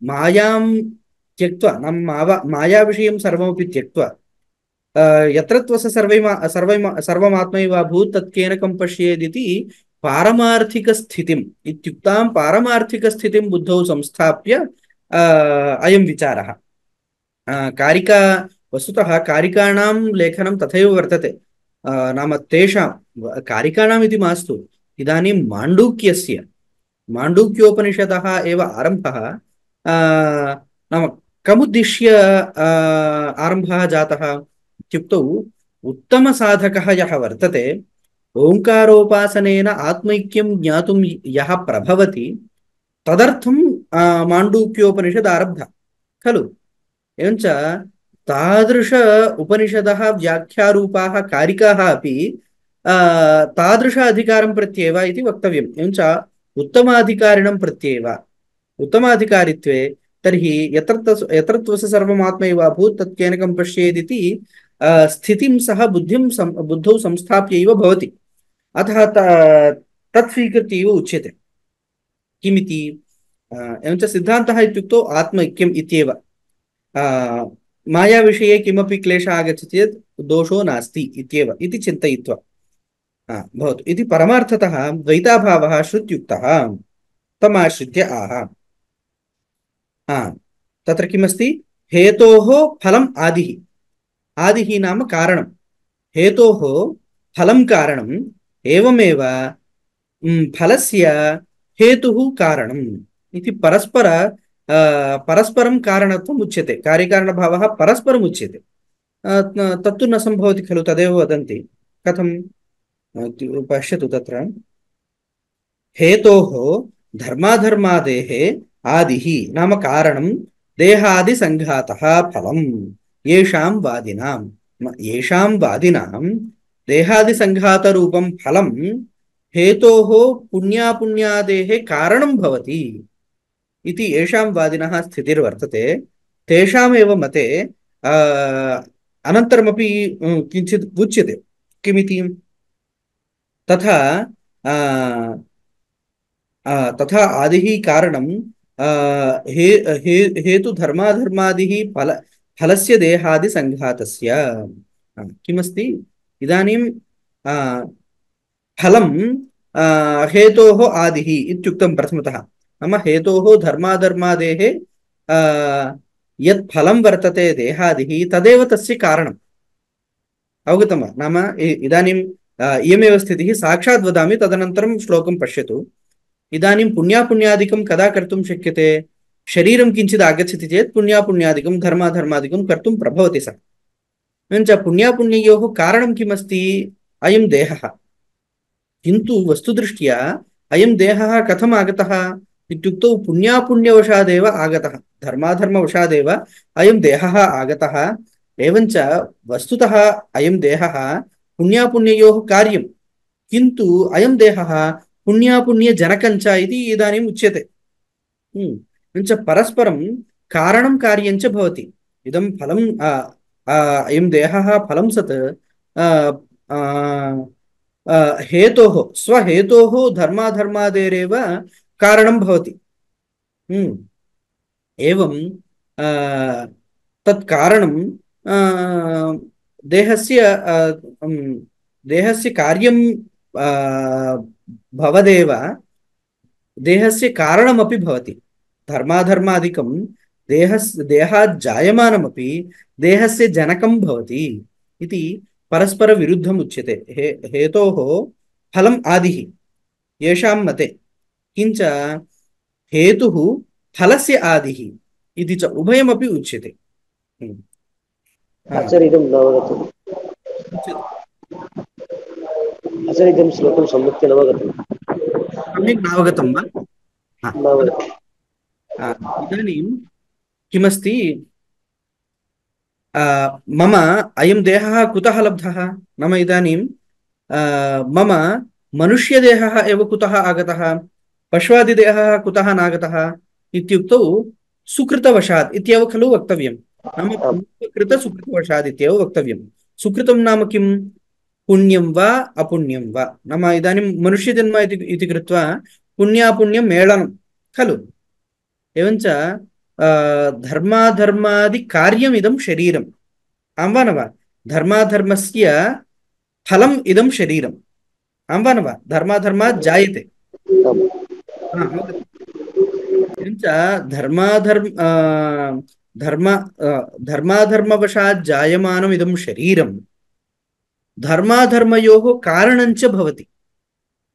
[SPEAKER 1] मायां त्यक्त्वा, नाम माया विषयं सर्वमपि त्यक्त्वा यत्र त्वस्य सर्वमात्मैव अभूत् तत्केन कं पश्येदिति पारमार्थिकस्थितिम् इत्युक्तां पारमार्थिकस्थितिं बुद्धौ संस्थाप्य अयं विचारः। कारिका, वस्तुतः कारिकाणां लेखनं तथैव वर्तते। नाम तेषां कारिकाणाम् इति मास्तु, इदानीं माण्डूक्योपनिषदः एव आरम्भः नाम कमुद्दिश्य आरम्भः जातः इत्युक्तौ, उत्तमसाधकः यः वर्तते, ओङ्कारोपासनेन आत्मैक्यं ज्ञातुं यः प्रभवति, तदर्थं माण्डूक्योपनिषद् आरब्धः खलु। एवञ्च तादृश उपनिषदः व्याख्यारूपाः कारिकाः अपि तादृश अधिकारं प्रत्येव इति वक्तव्यम्। एवञ्च उत्तमाधिकारिणं प्रत्येव, उत्तमाधिकारित्वे तर्हि यत्र त्वस्य सर्वम् आत्मैव अभूत् तत् केनकं पश्येदिति स्थितिं सः बुद्धौ संस्थाप्यैव भवति। अतः तत् स्वीकृत्य एव उच्यते। किमिति एवञ्च सिद्धान्तः इत्युक्तौ आत्मैक्यम् इत्येव। मायाविषये किमपि क्लेशः आगच्छति चेत् दोषो नास्ति इत्येव इति चिन्तयित्वा भवतु इति परमार्थतः द्वैताभावः श्रुत्युक्तः तमाश्रित्य आह। तत्र किमस्ति? हेतोः फलम् आदिः। आदिः नाम कारणं, हेतोः फलं कारणम्, एवमेव फलस्य हेतुः कारणम् इति परस्परं कारणत्वम् उच्यते। कार्यकारणभावः परस्परम् उच्यते। तत्तु न सम्भवति खलु, तदेव वदन्ति। कथं पश्यतु, तत्र हेतोः धर्माधर्मादेः आदिः नाम कारणं देहादिसङ्घातः फलम् येषां वादिनां देहादिसङ्घातरूपं फलं हेतोः पुण्यापुण्यादेः कारणं भवति इति येषां वादिनः स्थितिर्वर्तते। तेषामेव मते अनन्तरमपि किञ्चित् उच्यते। किमिति? तथा आदिः कारणं हेतु धर्माधर्मादिः फलस्य देहादिसङ्घातस्य। किमस्ति इदानीं फलं हेतोः आदिः इत्युक्तं प्रथमतः। नाम हेतोः धर्माधर्मादेः यत् फलं वर्तते देहादिः तदेव तस्य कारणम्। अवगतं वा? नाम इदानीं इयमेव स्थितिः। साक्षात् वदामि, तदनन्तरं श्लोकं पश्यतु। इदानीं पुण्यापुण्यादिकं कदा कर्तुं शक्यते? शरीरं किञ्चित् आगच्छति चेत् पुण्यापुण्यादिकं धर्माधर्मादिकं कर्तुं प्रभवति सः। एवञ्च पुण्यापुण्ययोः कारणं किमस्ति? अयं देहः। किन्तु वस्तुदृष्ट्या अयं देहः कथम् आगतः इत्युक्तौ पुण्यापुण्यवशादेव आगतः, धर्माधर्मवशादेव अयं देहः आगतः। एवञ्च वस्तुतः अयं देहः पुण्यापुण्ययोः कार्यं, किन्तु अयं देहः पुण्यापुण्यजनकञ्च इति इदानीम् उच्यते। एवञ्च परस्परं कारणं कार्यञ्च भवति। इदं फलं अयं देहः फलं सत् हेतोः स्वहेतोः धर्माधर्मादेरेव कारणं भवति। एवं तत् कारणं देहस्य कार्यं भवदेव देहस्य कारणमपि भवति। धर्माधर्मादिकं देहात् जायमानमपि देहस्य जनकं भवति इति परस्परविरुद्धम् उच्यते। हेतोः फलम् आदिः येषां मते, किञ्च हेतुः फलस्य आदिः इति च उभयमपि उच्यते।
[SPEAKER 2] आचार्य इदं न अवगतम्। आचार्य इदं श्लोकं सम्यक् न अवगतम्।
[SPEAKER 1] सम्यक् नावगतं वा? इदानीं किमस्ति? मम अयं देहः कुतः लब्धः? नाम इदानीं मम मनुष्यदेहः एव कुतः आगतः? पशुवादिदेहः कुतः नागतः इत्युक्तौ सुकृतवशात् इत्येव खलु वक्तव्यं। नाम कृतसुकृतवशात् इत्येव वक्तव्यं। सुकृतं नाम किं? पुण्यं वा अपुण्यं वा? नाम इदानीं मनुष्यजन्म इति कृत्वा पुण्यापुण्यं मेलनं खलु। एवञ्च धर्माधर्मादिकार्यमिदं शरीरम्, आं वा न वा? धर्माधर्मस्य फलम् इदं शरीरम्, आं वा न वा? धर्माधर्मात् जायते। एवञ्च धर्माधर्मवशात् जायमानम् इदं शरीरं धर्माधर्मयोः कारणञ्च भवति।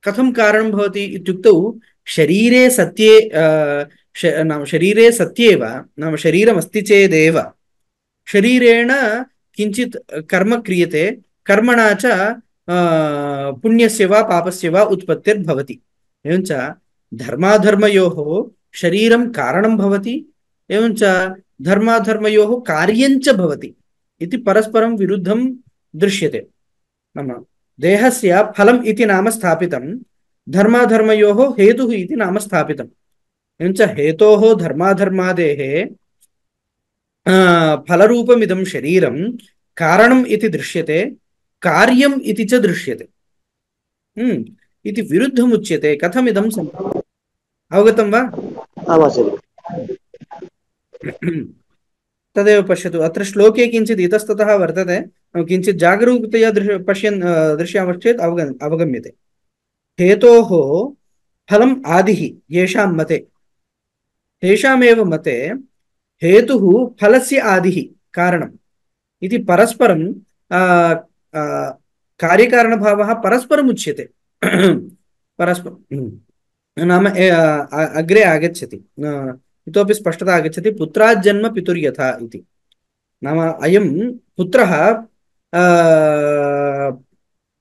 [SPEAKER 1] कथं कारणं भवति इत्युक्तौ शरीरे सत्ये नाम शरीरे सत्येव, नाम शरीरमस्ति चेदेव शरीरेण किञ्चित् कर्म क्रियते, कर्मणा च पुण्यस्य वा पापस्य वा उत्पत्तिर्भवति। एवञ्च धर्माधर्मयोः शरीरं कारणं भवति, एवञ्च धर्माधर्मयोः कार्यञ्च भवति इति परस्परं विरुद्धं दृश्यते। नाम देहस्य फलम् इति नाम स्थापितं, धर्माधर्मयोः हेतुः इति नाम स्थापितम्। एवञ्च हेतोः धर्माधर्मादेः फलरूपमिदं शरीरं कारणम् इति दृश्यते, कार्यम् इति च दृश्यते। इति विरुद्धमुच्यते। कथमिदं अवगतं वा?
[SPEAKER 2] आम् आचार्य।
[SPEAKER 1] तदेव पश्यतु, अत्र श्लोके किञ्चित् इतस्ततः वर्तते, किञ्चित् जागरूकतया दृश्यामश्चेत् अवगम्यते। हेतोः फलम् आदिः येषां मते, तेषामेव मते हेतुः फलस्य आदिः कारणम् इति परस्परं कार्यकारणभावः परस्परम् उच्यते। परस्परं नाम अग्रे आगच्छति, इतोपि स्पष्टता आगच्छति। पुत्राज्जन्म पितुर्यथा इति, नाम अयं पुत्रः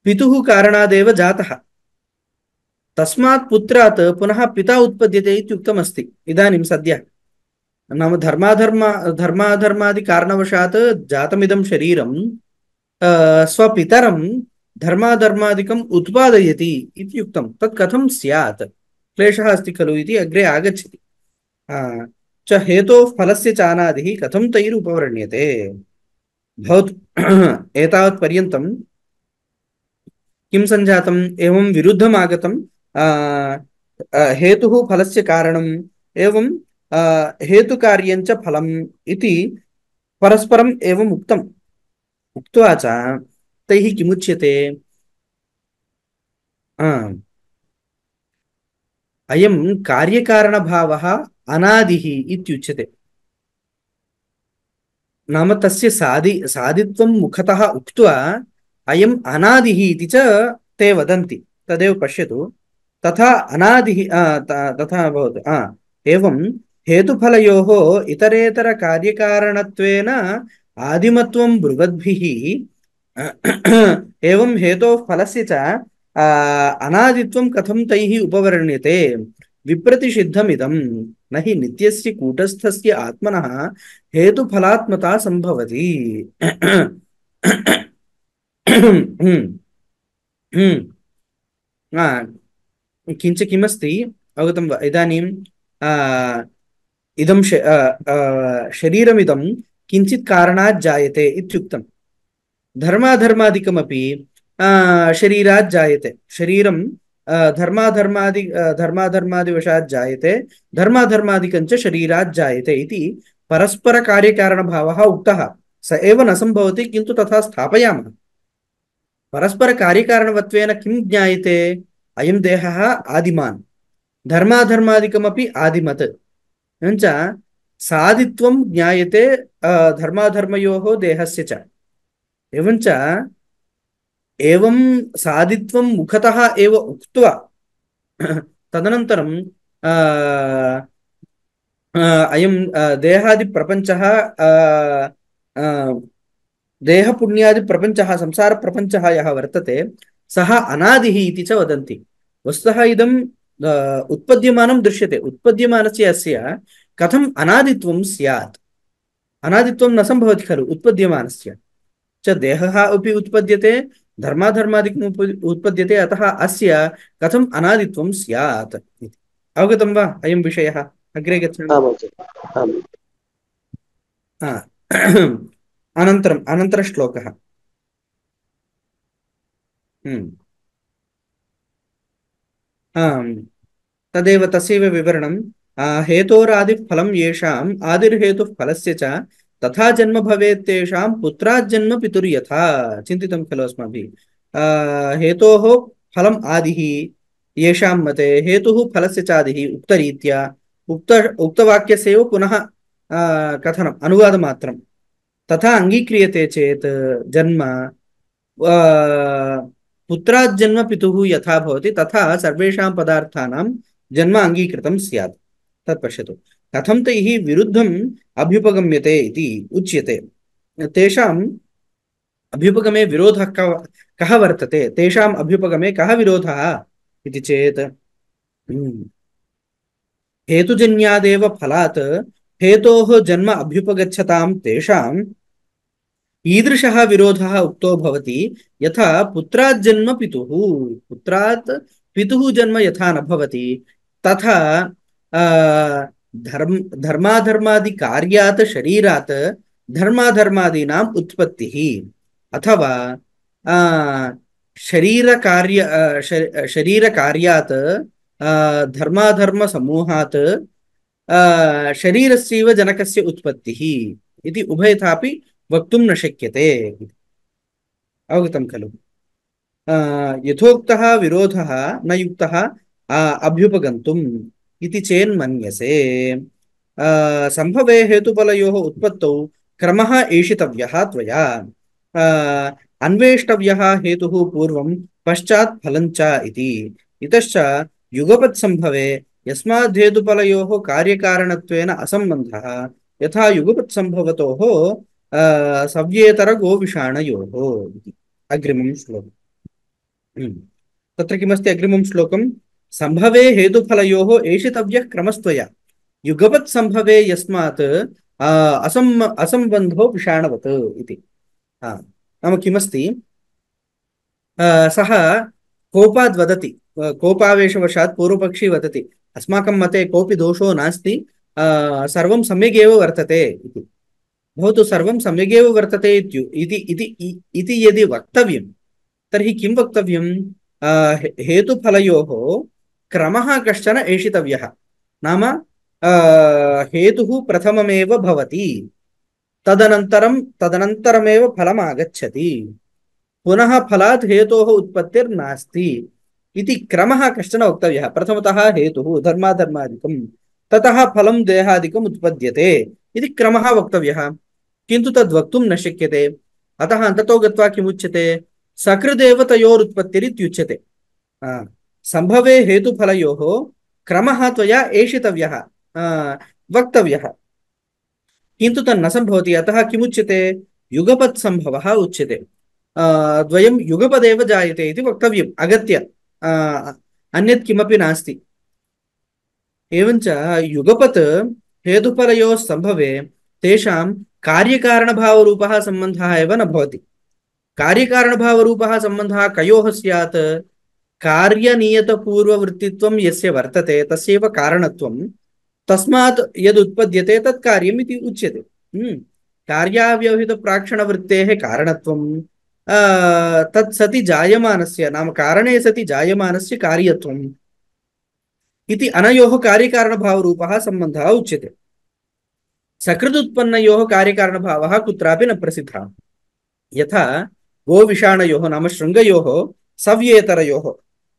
[SPEAKER 1] पितुः कारणादेव जातः, तस्मात् पुत्रात् पुनः पिता उत्पद्यते इति उक्तमस्ति इदानीं सद्यः। नाम धर्माधर्मादि कारणवशात् जातमिदं शरीरं स्वपितरं धर्माधर्मादिकम् उत्पादयति इति उक्तं। तत् कथं स्यात्, क्लेशः अस्ति खलु इति अग्रे आगच्छति। च हेतोः फलस्य चानादिः कथं तैरुपवर्ण्यते। भवतु एतावत्पर्यन्तं किं सञ्जातम्, एवं विरुद्धम् आगतं। हेतुः फलस्य कारणम्, एवं हेतुकार्यञ्च फलम् इति परस्परम् एवम् उक्तम्। उक्त्वा च तैः किमुच्यते, अयं कार्यकारणभावः अनादिः इत्युच्यते। नाम तस्य सादित्वं मुखतः उक्त्वा अयम् अनादिः इति च ते वदन्ति। तदेव पश्यतु, तथा अनादिः तथा भवतु। एवं हेतुफलयोः इतरेतर कार्यकारणत्वेन आदिमत्वं ब्रुवद्भिः एवं हेतोः फलस्य च अनादित्वं कथं तैः उपवर्ण्यते। विप्रतिषिद्धमिदं न हि नित्यस्य कूटस्थस्य आत्मनः हेतुफलात्मता संभवति। किञ्च किमस्ति अवगतं वा? इदानीं इदं शरीरमिदं किञ्चित् कारणात् जायते इत्युक्तं। धर्माधर्मादिकमपि शरीरात् जायते। शरीरं धर्माधर्मादिवशात् जायते, धर्माधर्मादिकञ्च शरीरात् जायते इति परस्परकार्यकारणभावः उक्तः। स एव न सम्भवति, किन्तु तथा स्थापयामः। परस्परकार्यकारणवत्वेन किं ज्ञायते, अयं देहः आदिमान्, धर्माधर्मादिकमपि आदिमत्। एवञ्च सादित्वं ज्ञायते धर्माधर्मयोः देहस्य च। एवञ्च एवं सादित्वं मुखतः एव उक्त्वा तदनन्तरं अयं देहादिप्रपञ्चः देहपुण्यादिप्रपञ्चः संसारप्रपञ्चः यः वर्तते सः अनादिः इति च वदन्ति। वस्तुतः इदं उत्पद्यमानं दृश्यते। उत्पद्यमानस्य अस्य कथम् अनादित्वं स्यात्? अनादित्वं न सम्भवति खलु उत्पद्यमानस्य च। देहः अपि उत्पद्यते, धर्माधर्मादिकम् उत्पद्यते, अतः अस्य कथम् अनादित्वं स्यात् इति। अवगतं वा अयं विषयः? अग्रे गच्छामि। अनन्तरश्लोकः। तदेव तस्यैव विवरणं। हेतोरादिफलं येषाम् आदिर्हेतुः फलस्य च तथा जन्म भवेत् तेषां पुत्राज्जन्म पितुर्यथा। चिन्तितं खलु अस्माभिः? हेतोः फलम् आदिः येषां मते, हेतुः फलस्य चादिः उक्तरीत्या उक्तवाक्यस्यैव पुनः कथनम्, अनुवादमात्रं। तथा अङ्गीक्रियते चेत् जन्म पुत्राज्जन्म पितुः यथा भवति तथा सर्वेषां पदार्थानां जन्म अङ्गीकृतं स्यात्। तत् पश्यतु कथं तैः विरुद्धम् अभ्युपगम्यते इति उच्यते। तेषाम् अभ्युपगमे विरोधः कः वर्तते? तेषाम् अभ्युपगमे कः विरोधः इति चेत् हेतुजन्यादेव फलात् हेतोः जन्म अभ्युपगच्छतां तेषाम् ईदृशः विरोधः उक्तो भवति यथा पुत्रात् जन्म पितुः, पुत्रात् पितुः जन्म यथा न भवति तथा धर्म धर्माधर्मादि कार्यात् शरीरात् धर्माधर्मादीनाम् उत्पत्तिः अथवा शरीर कार्य शरीर कार्यात् धर्माधर्म समूहात् शरीरस्यैव जनकस्य उत्पत्तिः इति उभयथापि वक्तुं न शक्यते। अवगतं खलु? यथोक्तः विरोधः न युक्तः अभ्युपगन्तुम् इति चेन्मन्यसे। संभवे हेतुफलयोः उत्पत्तौ क्रमः ईशितव्यः त्वया। अन्वेष्टव्यः हेतुः पूर्वं पश्चात् फलं च इति। इतश्च युगपत्सम्भवे यस्माद्धेतुफलयोः कार्यकारणत्वेन असम्बन्धः यथा युगपत्सम्भवतोः सव्येतरगोविषाणयोः इति। अग्रिमं श्लोकम्। तत्र किमस्ति अग्रिमं श्लोकं? संभवे हेतुफलयोः एषितव्यः क्रमस्त्वया युगपत् संभवे यस्मात् असम्बन्धो विषाणवत् इति। नाम किमस्ति? सः कोपाद् वदति, कोपावेशवशात् पूर्वपक्षी वदति अस्माकं मते कोऽपि दोषो नास्ति, सर्वं सम्यगेव वर्तते इति। भवतु सर्वं सम्यगेव वर्तते इति यदि वक्तव्यं तर्हि किं वक्तव्यं? हेतुफलयोः क्रमः कश्चन एषितव्यः। नाम हेतुः प्रथममेव भवति, तदनन्तरमेव फलम् आगच्छति, पुनः फलात् हेतोः उत्पत्तिर्नास्ति इति क्रमः कश्चन वक्तव्यः। प्रथमतः हेतुः धर्माधर्मादिकं, ततः फलं देहादिकम् उत्पद्यते इति क्रमः वक्तव्यः। किन्तु तद् वक्तुं न शक्यते। अतः अन्ततो गत्वा किमुच्यते? सकृदेव तयोरुत्पत्तिरित्युच्यते। संभवे हेतुफलयोः क्रमः त्वया एषितव्यः, वक्तव्यः, किन्तु तन्न सम्भवति। अतः किमुच्यते? युगपत् सम्भवः उच्यते। द्वयं युगपदेव जायते इति वक्तव्यम् अगत्य, अन्यत् किमपि नास्ति। एवञ्च युगपत् हेतुफलयोः सम्भवे तेषां कार्यकारणभावरूपः सम्बन्धः एव न भवति। कार्यकारणभावरूपः सम्बन्धः कयोः स्यात्? कार्यनियतपूर्ववृत्तित्वं यस्य वर्तते तस्यैव कारणत्वं, तस्मात् यदुत्पद्यते तत् कार्यम् इति उच्यते। कार्याव्यवहितप्राक्षणवृत्तेः कारणत्वं तत्सति जायमानस्य, नाम कारणे सति जायमानस्य कार्यत्वम् इति अनयोः कार्यकारणभावरूपः सम्बन्धः उच्यते। सकृदुत्पन्नयोः कार्यकारणभावः कुत्रापि न प्रसिद्धः। यथा गोविषाणयोः नाम शृङ्गयोः सव्येतरयोः,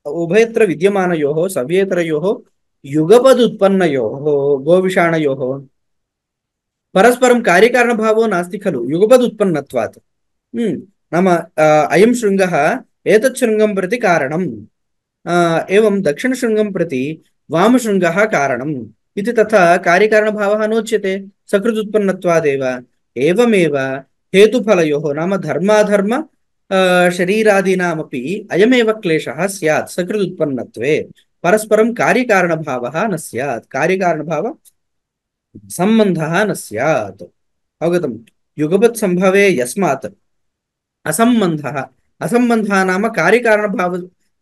[SPEAKER 1] उभयत्र विद्यमानयोः सव्येतरयोः युगपदुत्पन्नयोः गोविषाणयोः परस्परं कार्यकारणभावो नास्ति खलु युगपदुत्पन्नत्वात्। नाम अयं शृङ्गः एतत् शृङ्गं प्रति कारणम्, एवं दक्षिणशृङ्गं प्रति वामशृङ्गः कारणम् इति तथा कार्यकारणभावः नोच्यते सकृदुत्पन्नत्वादेव। एवमेव हेतुफलयोः नाम धर्माधर्म शरीरादीनामपि अयमेव क्लेशः स्यात् सकृदुत्पन्नत्वे, परस्परं कार्यकारणभावः न स्यात्, कार्यकारणभाव सम्बन्धः न स्यात्। अवगतं? युगपत् सम्भवे यस्मात् असम्बन्धः, असम्बन्धः नाम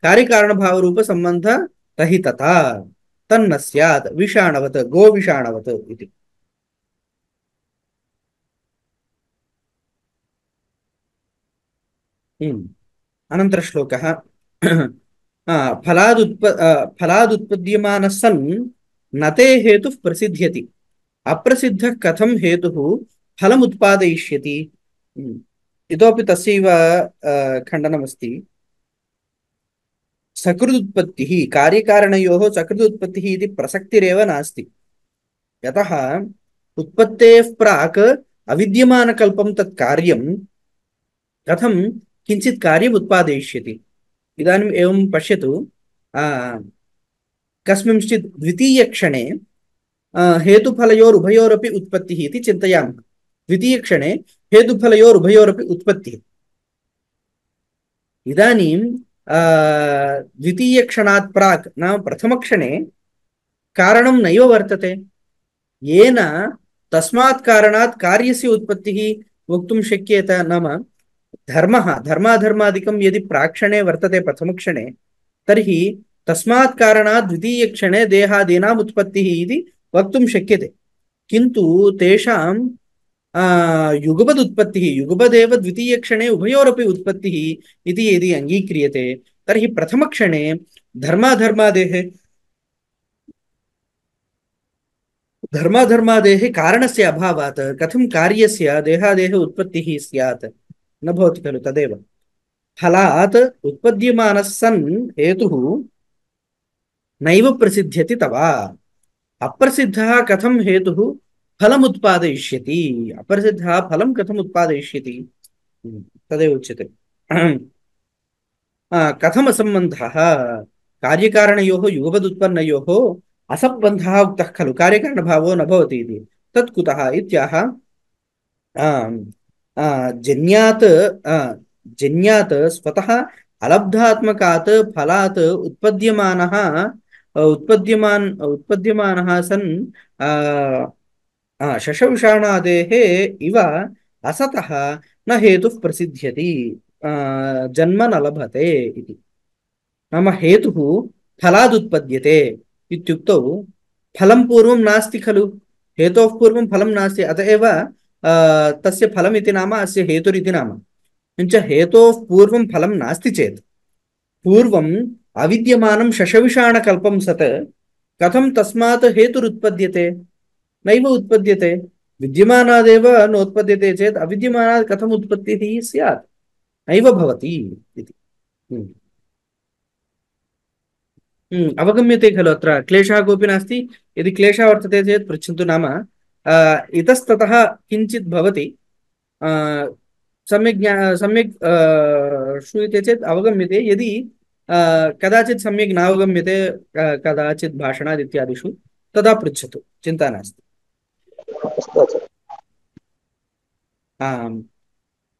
[SPEAKER 1] कार्यकारणभावरूपसम्बन्धरहितता तन्न स्यात् विषाणवत् गोविषाणवत् इति। अनन्तरश्लोकः फलादुत्पद्यमानः सन् न ते हेतुः प्रसिद्ध्यति, अप्रसिद्धः कथं हेतुः फलमुत्पादयिष्यति। इतोपि तस्यैव खण्डनमस्ति। सकृदुत्पत्तिः, कार्यकारणयोः सकृदुत्पत्तिः इति प्रसक्तिरेव नास्ति। यतः उत्पत्तेः प्राक् अविद्यमानकल्पं तत् कार्यं कथं किञ्चित् कार्यम् उत्पादयिष्यति। इदानीम् एवं पश्यतु, कस्मिंश्चित् द्वितीयक्षणे हेतुफलयोरुभयोरपि उत्पत्तिः इति चिन्तयामः। द्वितीयक्षणे हेतुफलयोरुभयोरपि उत्पत्तिः। इदानीं द्वितीयक्षणात् प्राक् नाम प्रथमक्षणे कारणं नैव वर्तते, येन तस्मात् कारणात् कार्यस्य उत्पत्तिः वक्तुं शक्येत। नाम धर्मः धर्माधर्मादिकं यदि प्राक्षणे वर्तते प्रथमक्षणे, तर्हि तस्मात् कारणात् द्वितीयक्षणे देहादीनाम् उत्पत्तिः इति वक्तुं शक्यते। किन्तु तेषां युगपदुत्पत्तिः युगपदेव द्वितीयक्षणे उभयोरपि उत्पत्तिः इति यदि अङ्गीक्रियते तर्हि प्रथमक्षणे धर्माधर्मादेः धर्माधर्मादेः कारणस्य अभावात् कथं कार्यस्य देहादेः उत्पत्तिः स्यात् न भवति खलु तदेव फलात् उत्पद्यमानः सन् हेतुः नैव प्रसिद्ध्यति तवा अप्रसिद्धः कथं हेतुः फलम् उत्पादयिष्यति अप्रसिद्धः फलं कथम् उत्पादयिष्यति तदेव उच्यते कथम असम्बन्धः कार्यकारणयोः युगपदुत्पन्नयोः असम्बन्धः उक्तः खलु कार्यकारणभावो न भवति इति तत् कुतः इत्याह जन्यात् जन्यात् स्वतः अलब्धात्मकात् फलात् उत्पद्यमानः सन् शशविषाणादेः इव असतः न हेतुः प्रसिद्ध्यति जन्म न लभते इति नाम हेतुः फलादुत्पद्यते इत्युक्तौ फलं पूर्वं नास्ति खलु हेतोः पूर्वं फलं नास्ति अत एव तस्य फलमिति नाम अस्य हेतुरिति नाम किञ्च हेतोः पूर्वं फलं नास्ति चेत् पूर्वम् अविद्यमानं शशविषाणकल्पं सत् कथं तस्मात् हेतुरुत्पद्यते नैव उत्पद्यते विद्यमानादेव नोत्पद्यते चेत् अविद्यमानात् कथम् उत्पत्तिः स्यात् नैव भवति इति अवगम्यते खलु अत्र क्लेशः कोऽपि नास्ति यदि क्लेशः वर्तते चेत् पृच्छन्तु नाम इतस्ततः किञ्चित् भवति सम्यक् सम्यक् श्रूयते चेत् अवगम्यते यदि कदाचित् सम्यक् नावगम्यते कदाचित् भाषणात् इत्यादिषु तदा पृच्छतु चिन्ता नास्ति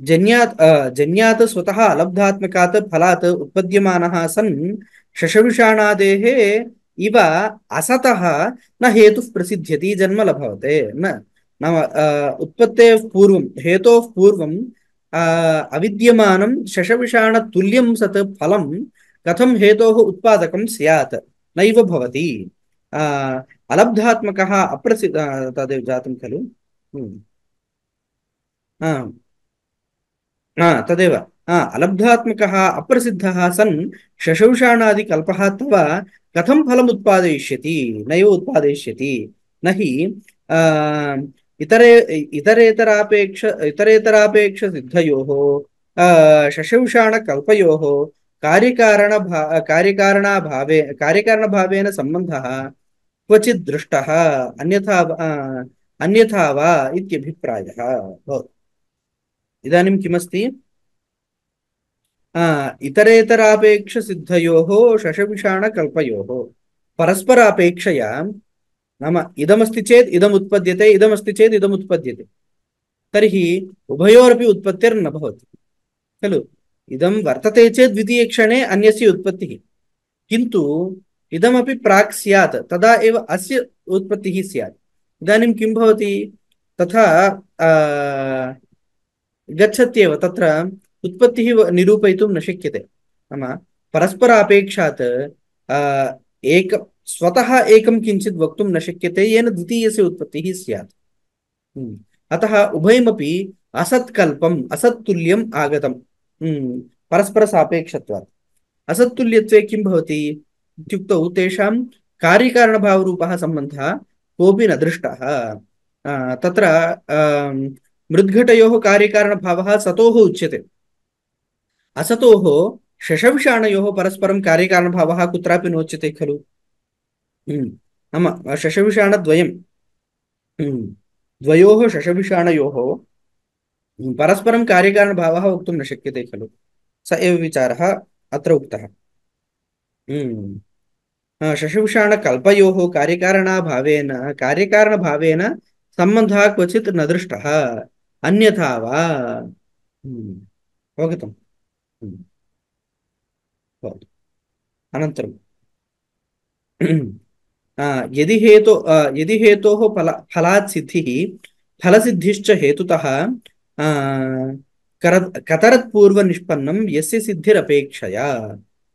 [SPEAKER 1] जन्यात् स्वतः अलब्धात्मकात् फलात् उत्पद्यमानः सन् शशविषाणादेः इव असतः न हेतुः प्रसिद्ध्यति जन्म लभते न नाम उत्पत्तेः पूर्वं हेतोः पूर्वं अविद्यमानं शशविषाणतुल्यं सत् फलं कथं हेतोः उत्पादकं स्यात् नैव भवति अलब्धात्मकः अप्रसिद्ध तदेव जातं खलु तदेव अलब्धात्मकः अप्रसिद्धः सन् शशौषाणादिकल्पः तव कथं फलम् उत्पादयिष्यति नैव उत्पादयिष्यति न हि इतरेतरापेक्ष सिद्धयोः शशौषाणकल्पयोः कार्यकारणभावेन सम्बन्धः क्वचित् दृष्टः अन्यथा वा इत्यभिप्रायः इदानीं किमस्ति इतरेतरापेक्ष सिद्धयोः शशविषाणकल्पयोः परस्परापेक्षया नाम इदमस्ति चेत् इदम् उत्पद्यते इदमस्ति चेत् इदम् उत्पद्यते तर्हि उभयोरपि उत्पत्तिर्न भवति खलु इदं वर्तते चेत् द्वितीयक्षणे अन्यस्य उत्पत्तिः किन्तु इदमपि प्राक् स्यात् तदा एव अस्य उत्पत्तिः स्यात् इदानीं किं भवति तथा गच्छत्येव तत्र उत्पत्तिः निरूपयितुं न शक्यते नाम परस्परापेक्षात् एक स्वतः एकं किञ्चित् वक्तुं न शक्यते येन द्वितीयस्य उत्पत्तिः स्यात् अतः उभयमपि असत्कल्पम् असत्तुल्यम् आगतम् परस्परसापेक्षत्वात् असत्तुल्यत्वे किं भवति इत्युक्तौ तेषां कार्यकारणभावरूपः सम्बन्धः कोऽपि न दृष्टः तत्र मृद्घटयोः कार्यकारणभावः सतोः उच्यते असतोः शशविषाणयोः परस्परं कार्यकारणभावः कुत्रापि नोच्यते खलु नाम शशविषाणद्वयं द्वयोः शशविषाणयोः परस्परं कार्यकारणभावः वक्तुं न शक्यते खलु स एव विचारः अत्र उक्तः शशविषाणकल्पयोः कार्यकारणभावेन सम्बन्धः क्वचित् न दृष्टः अन्यथा वा अवगतम् अनन्तरं यदि हेतोः फलात् सिद्धिः फलसिद्धिश्च हेतुतः कतरत्पूर्वनिष्पन्नं यस्य सिद्धिरपेक्षया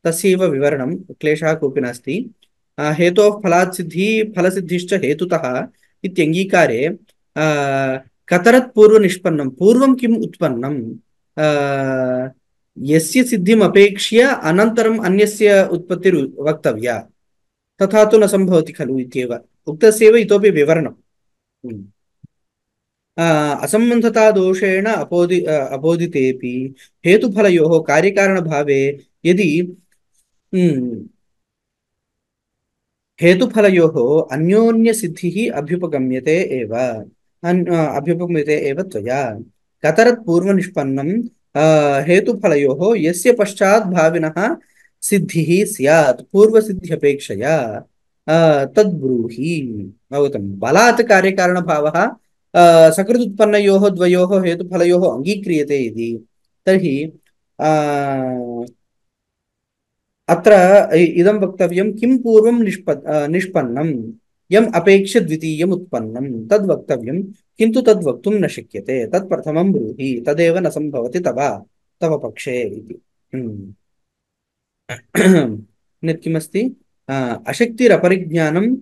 [SPEAKER 1] तस्यैव विवरणं क्लेशः कोऽपि नास्ति हेतोः फलात् सिद्धिः फलसिद्धिश्च हेतुतः इत्यङ्गीकारे कतरत् पूर्वनिष्पन्नं पूर्वं किम् उत्पन्नं यस्य सिद्धिम् अपेक्ष्य अनन्तरम् अन्यस्य उत्पत्तिर् वक्तव्या तथा तु न सम्भवति खलु इत्येव उक्तस्यैव इतोपि विवरणम् असम्बन्धता दोषेण अबोधितेऽपि हेतुफलयोः कार्यकारणभावे यदि हेतुफलयोः अन्योन्यसिद्धिः अभ्युपगम्यते एव त्वया कतरत् पूर्वनिष्पन्नं हेतुफलयोः यस्य पश्चात् भाविनः सिद्धिः स्यात् पूर्वसिद्ध्यपेक्षया तद्ब्रूहि अवगतं बलात् कार्यकारणभावः सकृदुत्पन्नयोः द्वयोः हेतुफलयोः अङ्गीक्रियते इति तर्हि अत्र इदं वक्तव्यं किं पूर्वं निष्पन्नं यम् अपेक्ष्य द्वितीयम् उत्पन्नं तद् वक्तव्यं किन्तु तद् वक्तुं न शक्यते तत् प्रथमं ब्रूहि तदेव न सम्भवति तव पक्षे इति अन्यत् किमस्ति अशक्तिरपरिज्ञानं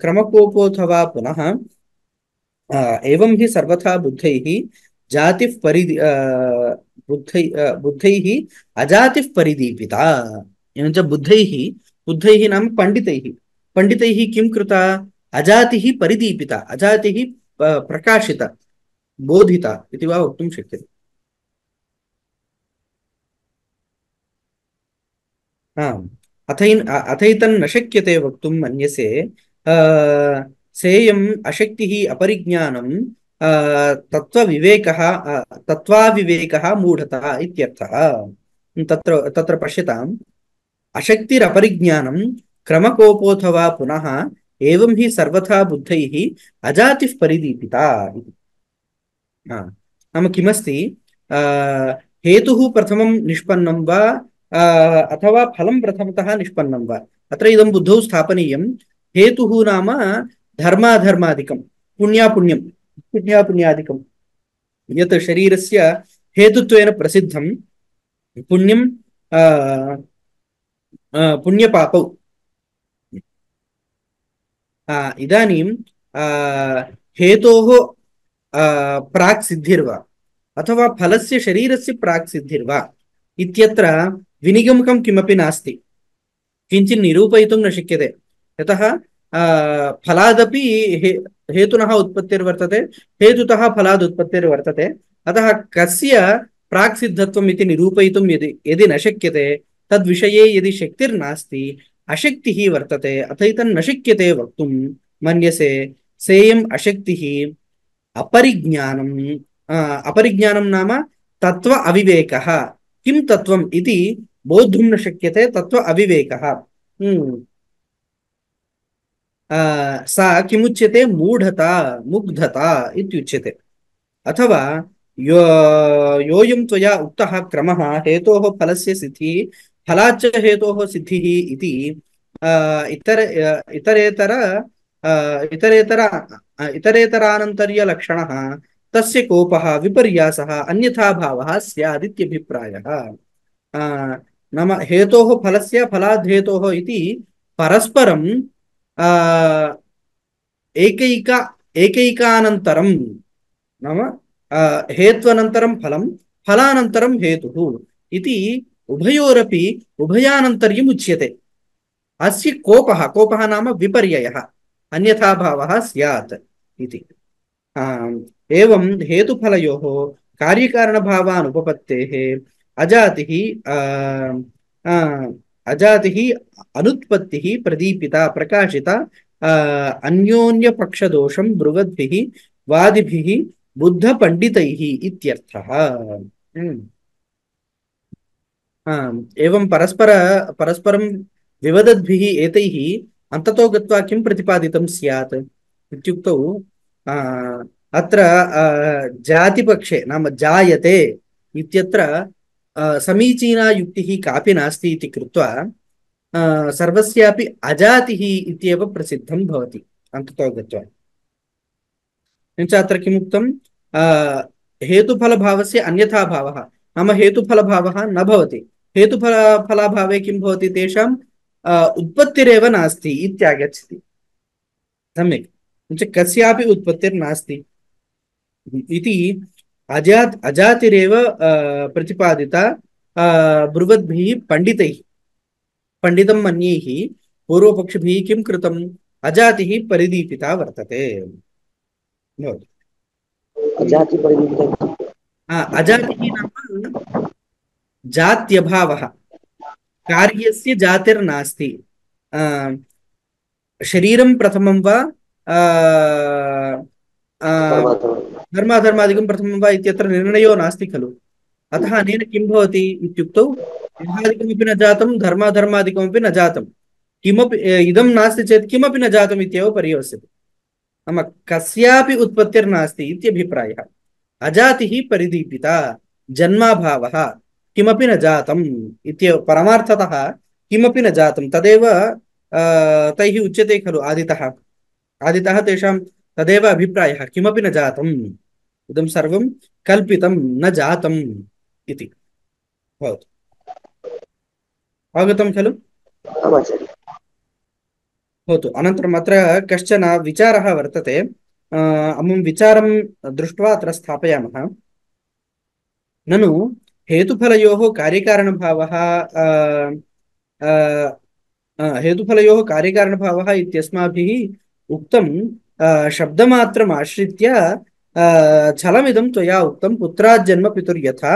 [SPEAKER 1] क्रमकोपोऽथवा पुनः एवं हि सर्वथा बुद्धैः जातिः बुद्धैः अजातिः परिदीपिता एवञ्च बुद्धैः नाम पंडितैः किं कृता अजातिः परिदीपिता अजातिः प्रकाशिता बोधिता इति वा वक्तुं शक्यते अथैतन्न शक्यते वक्तुं मन्यसे सेयम् अशक्तिः अपरिज्ञानं तत्त्वाविवेकः मूढता इत्यर्थः तत्र तत्र पश्यताम् अशक्तिरपरिज्ञानं क्रमकोपोऽथवा पुनः एवं हि सर्वथा बुद्धैः अजातिः परिदीपिता इति नाम किमस्ति हेतुः प्रथमं निष्पन्नं वा अथवा फलं प्रथमतः निष्पन्नं वा अत्र इदं बुद्धौ स्थापनीयं हेतुः नाम धर्माधर्मादिकं पुण्यापुण्यादिकं यत् शरीरस्य हेतुत्वेन प्रसिद्धं पुण्यं पुण्यपापौ इदानीं हेतोः प्राक् सिद्धिर्वा अथवा फलस्य शरीरस्य प्राक् सिद्धिर्वा इत्यत्र विनिगमकं किमपि नास्ति किञ्चित् निरूपयितुं न शक्यते यतः फलादपि हेतुनः उत्पत्तिर्वर्तते हेतुतः फलाद् उत्पत्तिर्वर्तते अतः कस्य प्राक् सिद्धत्वम् इति निरूपयितुं यदि न शक्यते तद्विषये यदि शक्तिर्नास्ति अशक्तिः वर्तते अथैतन्न शक्यते वक्तुं मन्यसे सेयम् अशक्तिः अपरिज्ञानं नाम तत्त्व अविवेकः किं तत्त्वम् इति बोद्धुं न शक्यते तत्त्व अविवेकः सा किमुच्यते मूढता मुग्धता इत्युच्यते अथवा योऽयं त्वया उक्तः क्रमः हेतोः फलस्य सिद्धिः फलाच्च हेतोः सिद्धिः इति इतरेतरानन्तर्यलक्षणः तस्य कोपः विपर्यासः अन्यथा भावः स्यादित्यभिप्रायः नाम हेतोः फलस्य फलाद्धेतोः इति परस्परं एकैकानन्तरं नाम हेत्वनन्तरं फलं फलानन्तरं हेतुः इति उभयोरपि उभयानन्तर्यम् उच्यते अस्य कोपः नाम विपर्ययः अन्यथा भावः स्यात् इति एवं हेतुफलयोः कार्यकारणभावानुपपत्तेः अजातिः अनुत्पत्तिः प्रदीपिता प्रकाशिता अन्योन्यपक्षदोषं ब्रुवद्भिः वादिभिः बुद्धपण्डितैः इत्यर्थः एवं परस्परं विवदद्भिः एतैः अन्ततो गत्वा किं प्रतिपादितं स्यात् इत्युक्तौ अत्र जातिपक्षे नाम जायते इत्यत्र समीचीना युक्तिः कापि नास्ति इति कृत्वा सर्वस्यापि अजातिः इत्येव प्रसिद्धं भवति अन्ततो गत्वा किञ्च अत्र किमुक्तं हेतुफलभावस्य अन्यथा भावः नाम हेतुफलभावः न भवति हेतुफल फलाभावे किं भवति तेषाम् उत्पत्तिरेव नास्ति इत्यागच्छति। सम्यक्। कस्यापि उत्पत्तिर्नास्ति इति अजातिरेव प्रतिपादिता ब्रुवद्भिः पंडितैः। पंडितं मन्यैः पूर्वपक्षिभिः किं कृतम्? अजातिः परिदीपिता वर्तते। भवतु।
[SPEAKER 2] अजाति परिदीपिता।
[SPEAKER 1] अजातिः नाम जात्यभावः, कार्यस्य जातिर्नास्ति। आ, शरीरं प्रथमं वा
[SPEAKER 2] धर्माधर्म।
[SPEAKER 1] धर्माधर्मादिकं प्रथमं वा इत्यत्र निर्णयो नास्ति खलु। अतः अनेन किं भवति इत्युक्तौ देहादिकमपि न जातं धर्माधर्मादिकमपि न जातं, किमपि इदं नास्ति चेत् किमपि न जातम् इत्येव पर्यवस्यते। नाम कस्यापि उत्पत्तिर्नास्ति इत्यभिप्रायः। अजातिः परिदीपिता, जन्माभावः, किमपि न जातम् इत्येव परमार्थतः किमपि न जातं तदेव तैः उच्यते खलु आदितः। आदितः तेषां तदेव अभिप्रायः, किमपि न जातम्, इदं सर्वं कल्पितं न जातम् इति भवतु। अवगतं खलु?
[SPEAKER 2] आचार्य।
[SPEAKER 1] भवतु। अनन्तरम् अत्र कश्चन विचारः वर्तते। अमुं विचारं दृष्ट्वा अत्र स्थापयामः। ननु हेतुफलयोः कार्यकारणभावः हेतुफलयोः कार्यकारणभावः इत्यस्माभिः उक्तं शब्दमात्रम् आश्रित्य छलमिदं त्वया उक्तं पुत्राज्जन्म पितुर्यथा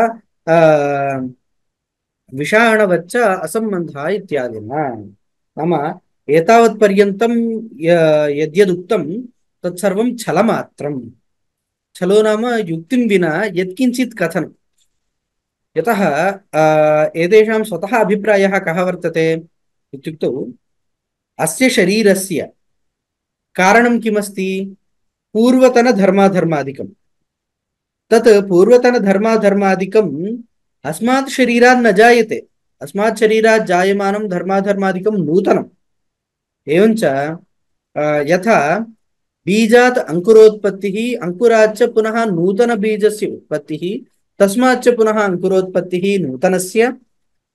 [SPEAKER 1] विषाणवच्च असम्बन्धः इत्यादिना। नाम एतावत्पर्यन्तं यद्यदुक्तं तत्सर्वं छलमात्रम्। छलो नाम युक्तिं विना यत्किञ्चित् कथनं। यतः एतेषां स्वतः अभिप्रायः कः वर्तते इत्युक्तौ अस्य शरीरस्य कारणं किमस्ति? पूर्वतनधर्माधर्मादिकं। तत् पूर्वतनधर्माधर्मादिकम् अस्मात् शरीरात् न जायते। अस्मात् शरीरात् जायमानं धर्माधर्मादिकं नूतनम्। एवञ्च यथा बीजात् अंकुरोत्पत्तिः, अंकुराच्च पुनः नूतन बीजस्य उत्पत्तिः, तस्माच्च पुनः अंकुरोत्पत्तिः नूतनस्य,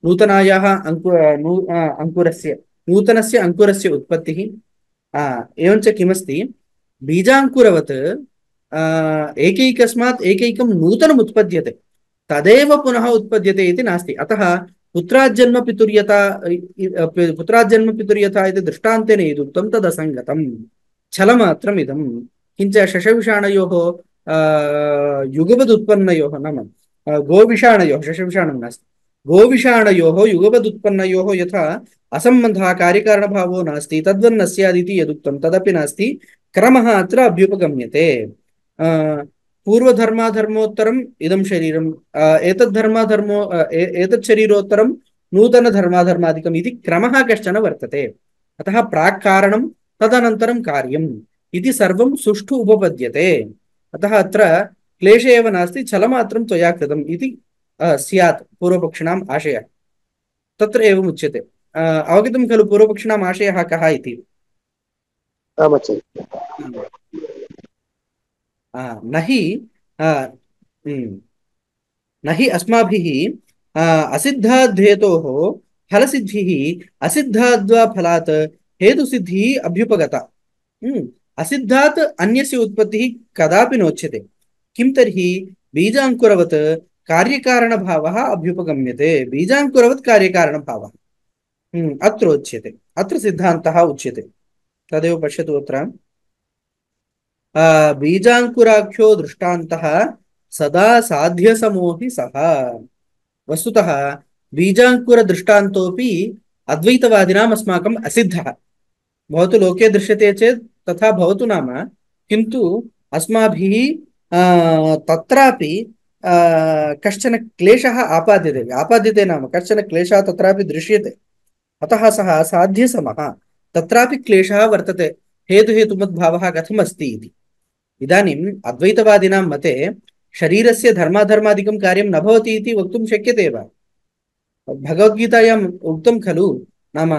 [SPEAKER 1] नूतनायाः अंकुरस्य, नूतनस्य अंकुरस्य उत्पत्तिः। एवञ्च किमस्ति? बीजाङ्कुरवत् एकैकस्मात् एकैकं नूतनम् उत्पद्यते, तदेव पुनः उत्पद्यते इति नास्ति। अतः पुत्राज्जन्म पितुर्यथा पुत्राज्जन्म पितुर्यथा इति दृष्टान्तेन यदुक्तं तदसङ्गतम्, छलमात्रम् इदं। किञ्च शशविषाणयोः युगपदुत्पन्नयोः नाम गोविषाणयोः, शशविषाणं नास्ति, गोविषाणयोः युगपदुत्पन्नयोः यथा असम्बन्धः कार्यकारणभावो नास्ति, तद्वन्न स्यादिति यदुक्तं तदपि नास्ति। क्रमः अत्र अभ्युपगम्यते। पूर्वधर्माधर्मोत्तरम् इदं शरीरम्, एतद् धर्माधर्मो एतत् शरीरोत्तरं नूतनधर्माधर्मादिकम् इति क्रमः कश्चन वर्तते। अतः प्राक् कारणं तदनन्तरं कार्यम् इति सर्वं सुष्ठु उपपद्यते। अतः अत्र क्लेशः एव नास्ति, छलमात्रं त्वया कृतम् इति स्यात् पूर्वपक्षिणाम् आशयः। तत्र एवम् उच्यते। अवगतं खलु पूर्वपक्षिणाम् आशयः कः इति?
[SPEAKER 2] आचार्य।
[SPEAKER 1] न हि न हि अस्माभिः असिद्धाद्धेतोः फलसिद्धिः असिद्धाद्वा फलात् हेतुसिद्धिः अभ्युपगता। असिद्धात् अन्यस्य उत्पत्तिः कदापि नोच्यते। किं तर्हि बीजाङ्कुरवत् कार्यकारणभावः अभ्युपगम्यते। बीजाङ्कुरवत् कार्यकारणभावः अत्र उच्यते, अत्र सिद्धान्तः उच्यते। तदेव पश्यतु अत्र बीजाङ्कुराख्यो दृष्टान्तः सदा साध्यसमोहि सः। वस्तुतः बीजाङ्कुरदृष्टान्तोऽपि अद्वैतवादिनाम् अस्माकम् असिद्धः। भवतु लोके दृश्यते चेत् तथा भवतु नाम, किन्तु अस्माभिः तत्रापि कश्चन क्लेशः आपाद्यते। आपाद्यते नाम कश्चन क्लेशः तत्रापि दृश्यते। अतः सः साध्यसमः, तत्रापि क्लेशः वर्तते। हेतुहेतुमद्भावः कथमस्ति इति। इदानीम् अद्वैतवादिनां मते शरीरस्य धर्माधर्मादिकं कार्यं न भवति इति वक्तुं शक्यते वा? भगवद्गीतायाम् उक्तं खलु, नाम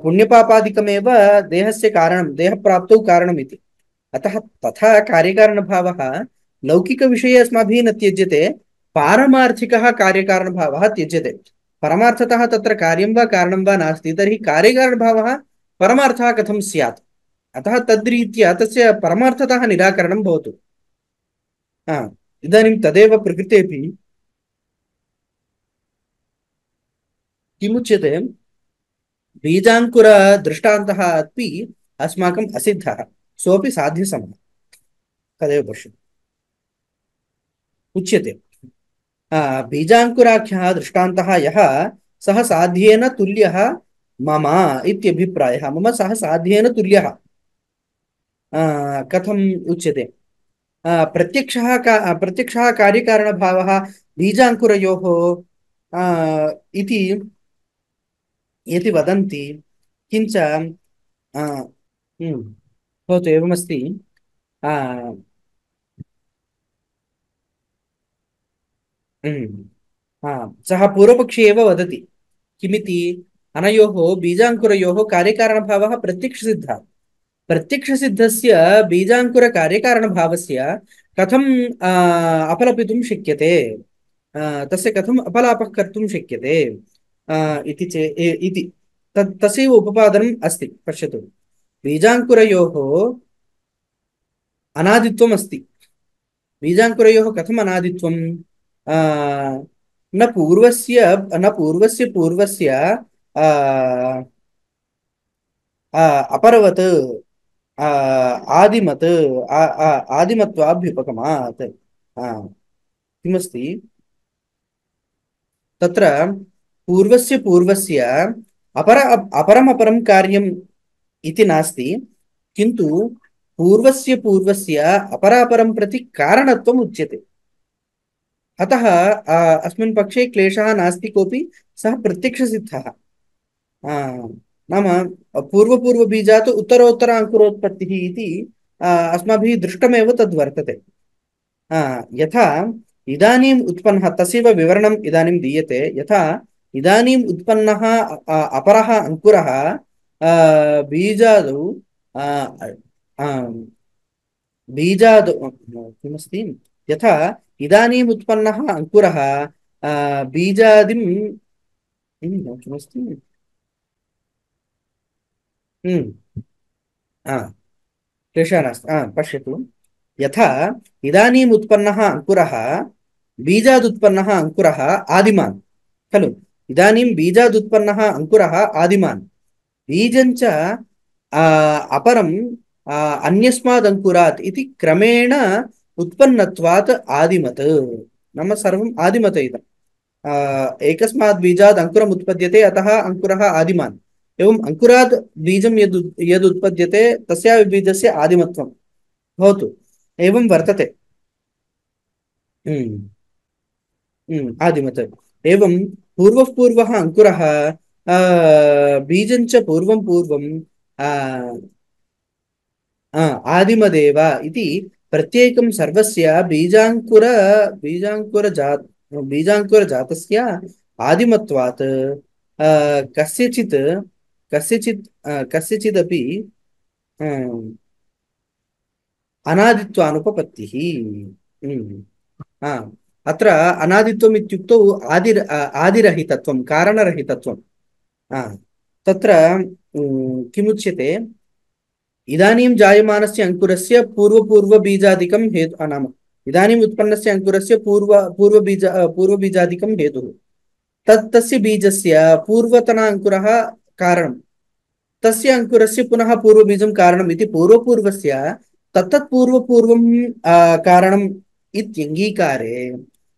[SPEAKER 1] पुण्यपापादिकमेव देहस्य कारणं, देहप्राप्तौ कारणम् इति। अतः तथा कार्यकारणभावः लौकिकविषये अस्माभिः न त्यज्यते, पारमार्थिकः कार्यकारणभावः त्यज्यते। परमार्थतः तत्र कार्यं वा कारणं वा नास्ति तर्हि कार्यकारणभावः परमार्थः कथं स्यात्? अतः तद्रीत्या तस्य परमार्थतः निराकरणं भवतु। हा, इदानीं तदेव प्रकृतेपि किमुच्यते, बीजाङ्कुरदृष्टान्तः अपि अस्माकम् असिद्धः, सोऽपि साध्यसमः। तदेव पश्यतु उच्यते, बीजाङ्कुराख्यः दृष्टान्तः यः सः साध्येन तुल्यः मम इत्यभिप्रायः। मम सः साध्येन तुल्यः कथम् उच्यते? प्रत्यक्षः कार्यकारणभावः बीजाङ्कुरयोः इति यदि वदन्ति, किञ्च भवतु एवमस्ति। आ, हम्म, सः पूर्वपक्षी एव वदति किमिति, अनयोः बीजाङ्कुरयोः कार्यकारणभावः प्रत्यक्षसिद्धः। प्रत्यक्षसिद्धस्य बीजाङ्कुरकार्यकारणभावस्य कथम् अपलपितुं शक्यते, तस्य कथम् अपलापः कर्तुं शक्यते इति तस्यैव उपपादनम् अस्ति। पश्यतु, बीजाङ्कुरयोः अनादित्वम् अस्ति। बीजाङ्कुरयोः कथम् अनादित्वम्? न पूर्वस्य पूर्वस्य आ, अपरवत् आदिमत् आदिमत्वाभ्युपगमात्। किमस्ति तत्र? पूर्वस्य अपरमपरं कार्यम् इति नास्ति, किन्तु पूर्वस्य अपरापरं प्रति कारणत्वम् उच्यते। अतः अस्मिन् पक्षे क्लेशः नास्ति कोऽपि, सः प्रत्यक्षसिद्धः। नाम पूर्वबीजात् उत्तरोत्तर अङ्कुरोत्पत्तिः इति अस्माभिः दृष्टमेव तद्वर्तते। यथा इदानीम् उत्पन्नः, तस्यैव विवरणम् इदानीं दीयते। यथा इदानीम् उत्पन्नः अपरः अङ्कुरः बीजादौ किमस्ति, यथा इदानीम् उत्पन्नः अङ्कुरः बीजादिं किमस्ति, क्लेशः नास्ति। पश्यतु, यथा इदानीम् उत्पन्नः अङ्कुरः बीजादुत्पन्नः अङ्कुरः आदिमान् खलु। इदानीं बीजादुत्पन्नः अङ्कुरः आदिमान्, बीजञ्च अपरं अन्यस्माद् अङ्कुरात् इति क्रमेण उत्पन्नत्वात् आदिमत्। नाम सर्वम् आदिमत इदम्। एकस्मात् बीजात् अङ्कुरम् उत्पद्यते, अतः अङ्कुरः आदिमान्। एवम् अङ्कुरात् बीजं यद् उत्पद्यते तस्यापि बीजस्य आदिमत्वं भवतु, एवं वर्तते। आदिमत्। एवं पूर्वः अङ्कुरः बीजञ्च पूर्वं आदिमदेव इति प्रत्येकं सर्वस्य बीजाङ्कुरजातस्य आदिमत्वात् कस्यचित् कस्यचिदपि अनादित्वानुपपत्तिः। अत्र अनादित्वम् इत्युक्तौ आदिरहितत्वं, कारणरहितत्वं। तत्र किमुच्यते, इदानीं जायमानस्य अङ्कुरस्य पूर्वबीजादिकं हेतु, नाम इदानीम् उत्पन्नस्य अङ्कुरस्य पूर्वबीजादिकं हेतुः। तस्य बीजस्य पूर्वतन अङ्कुरः कारणं, तस्य अङ्कुरस्य पुनः पूर्वबीजं कारणम् इति पूर्वस्य तत्तत् पूर्वं कारणम् इत्यङ्गीकारे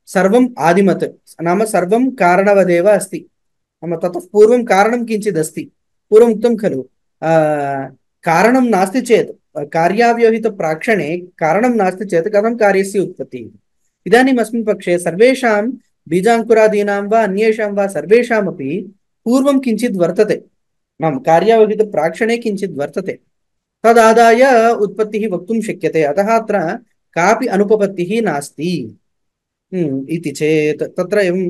[SPEAKER 1] सर्वम् आदिमत्, नाम सर्वं कारणवदेव अस्ति। नाम ततः पूर्वं कारणं किञ्चित् अस्ति। पूर्वम् उक्तं खलु, कारणं नास्ति चेत्, कार्याव्यवहितप्राक्षणे कारणं नास्ति चेत् कथं कार्यस्य उत्पत्तिः? इदानीम् अस्मिन् पक्षे सर्वेषां बीजाङ्कुरादीनां वा अन्येषां वा सर्वेषामपि पूर्वं किञ्चित् वर्तते, नाम कार्यावहितप्राक्षणे किञ्चित् वर्तते, तदादाय उत्पत्तिः वक्तुं शक्यते। अतः अत्र कापि अनुपपत्तिः नास्ति इति चेत् तत्र एवं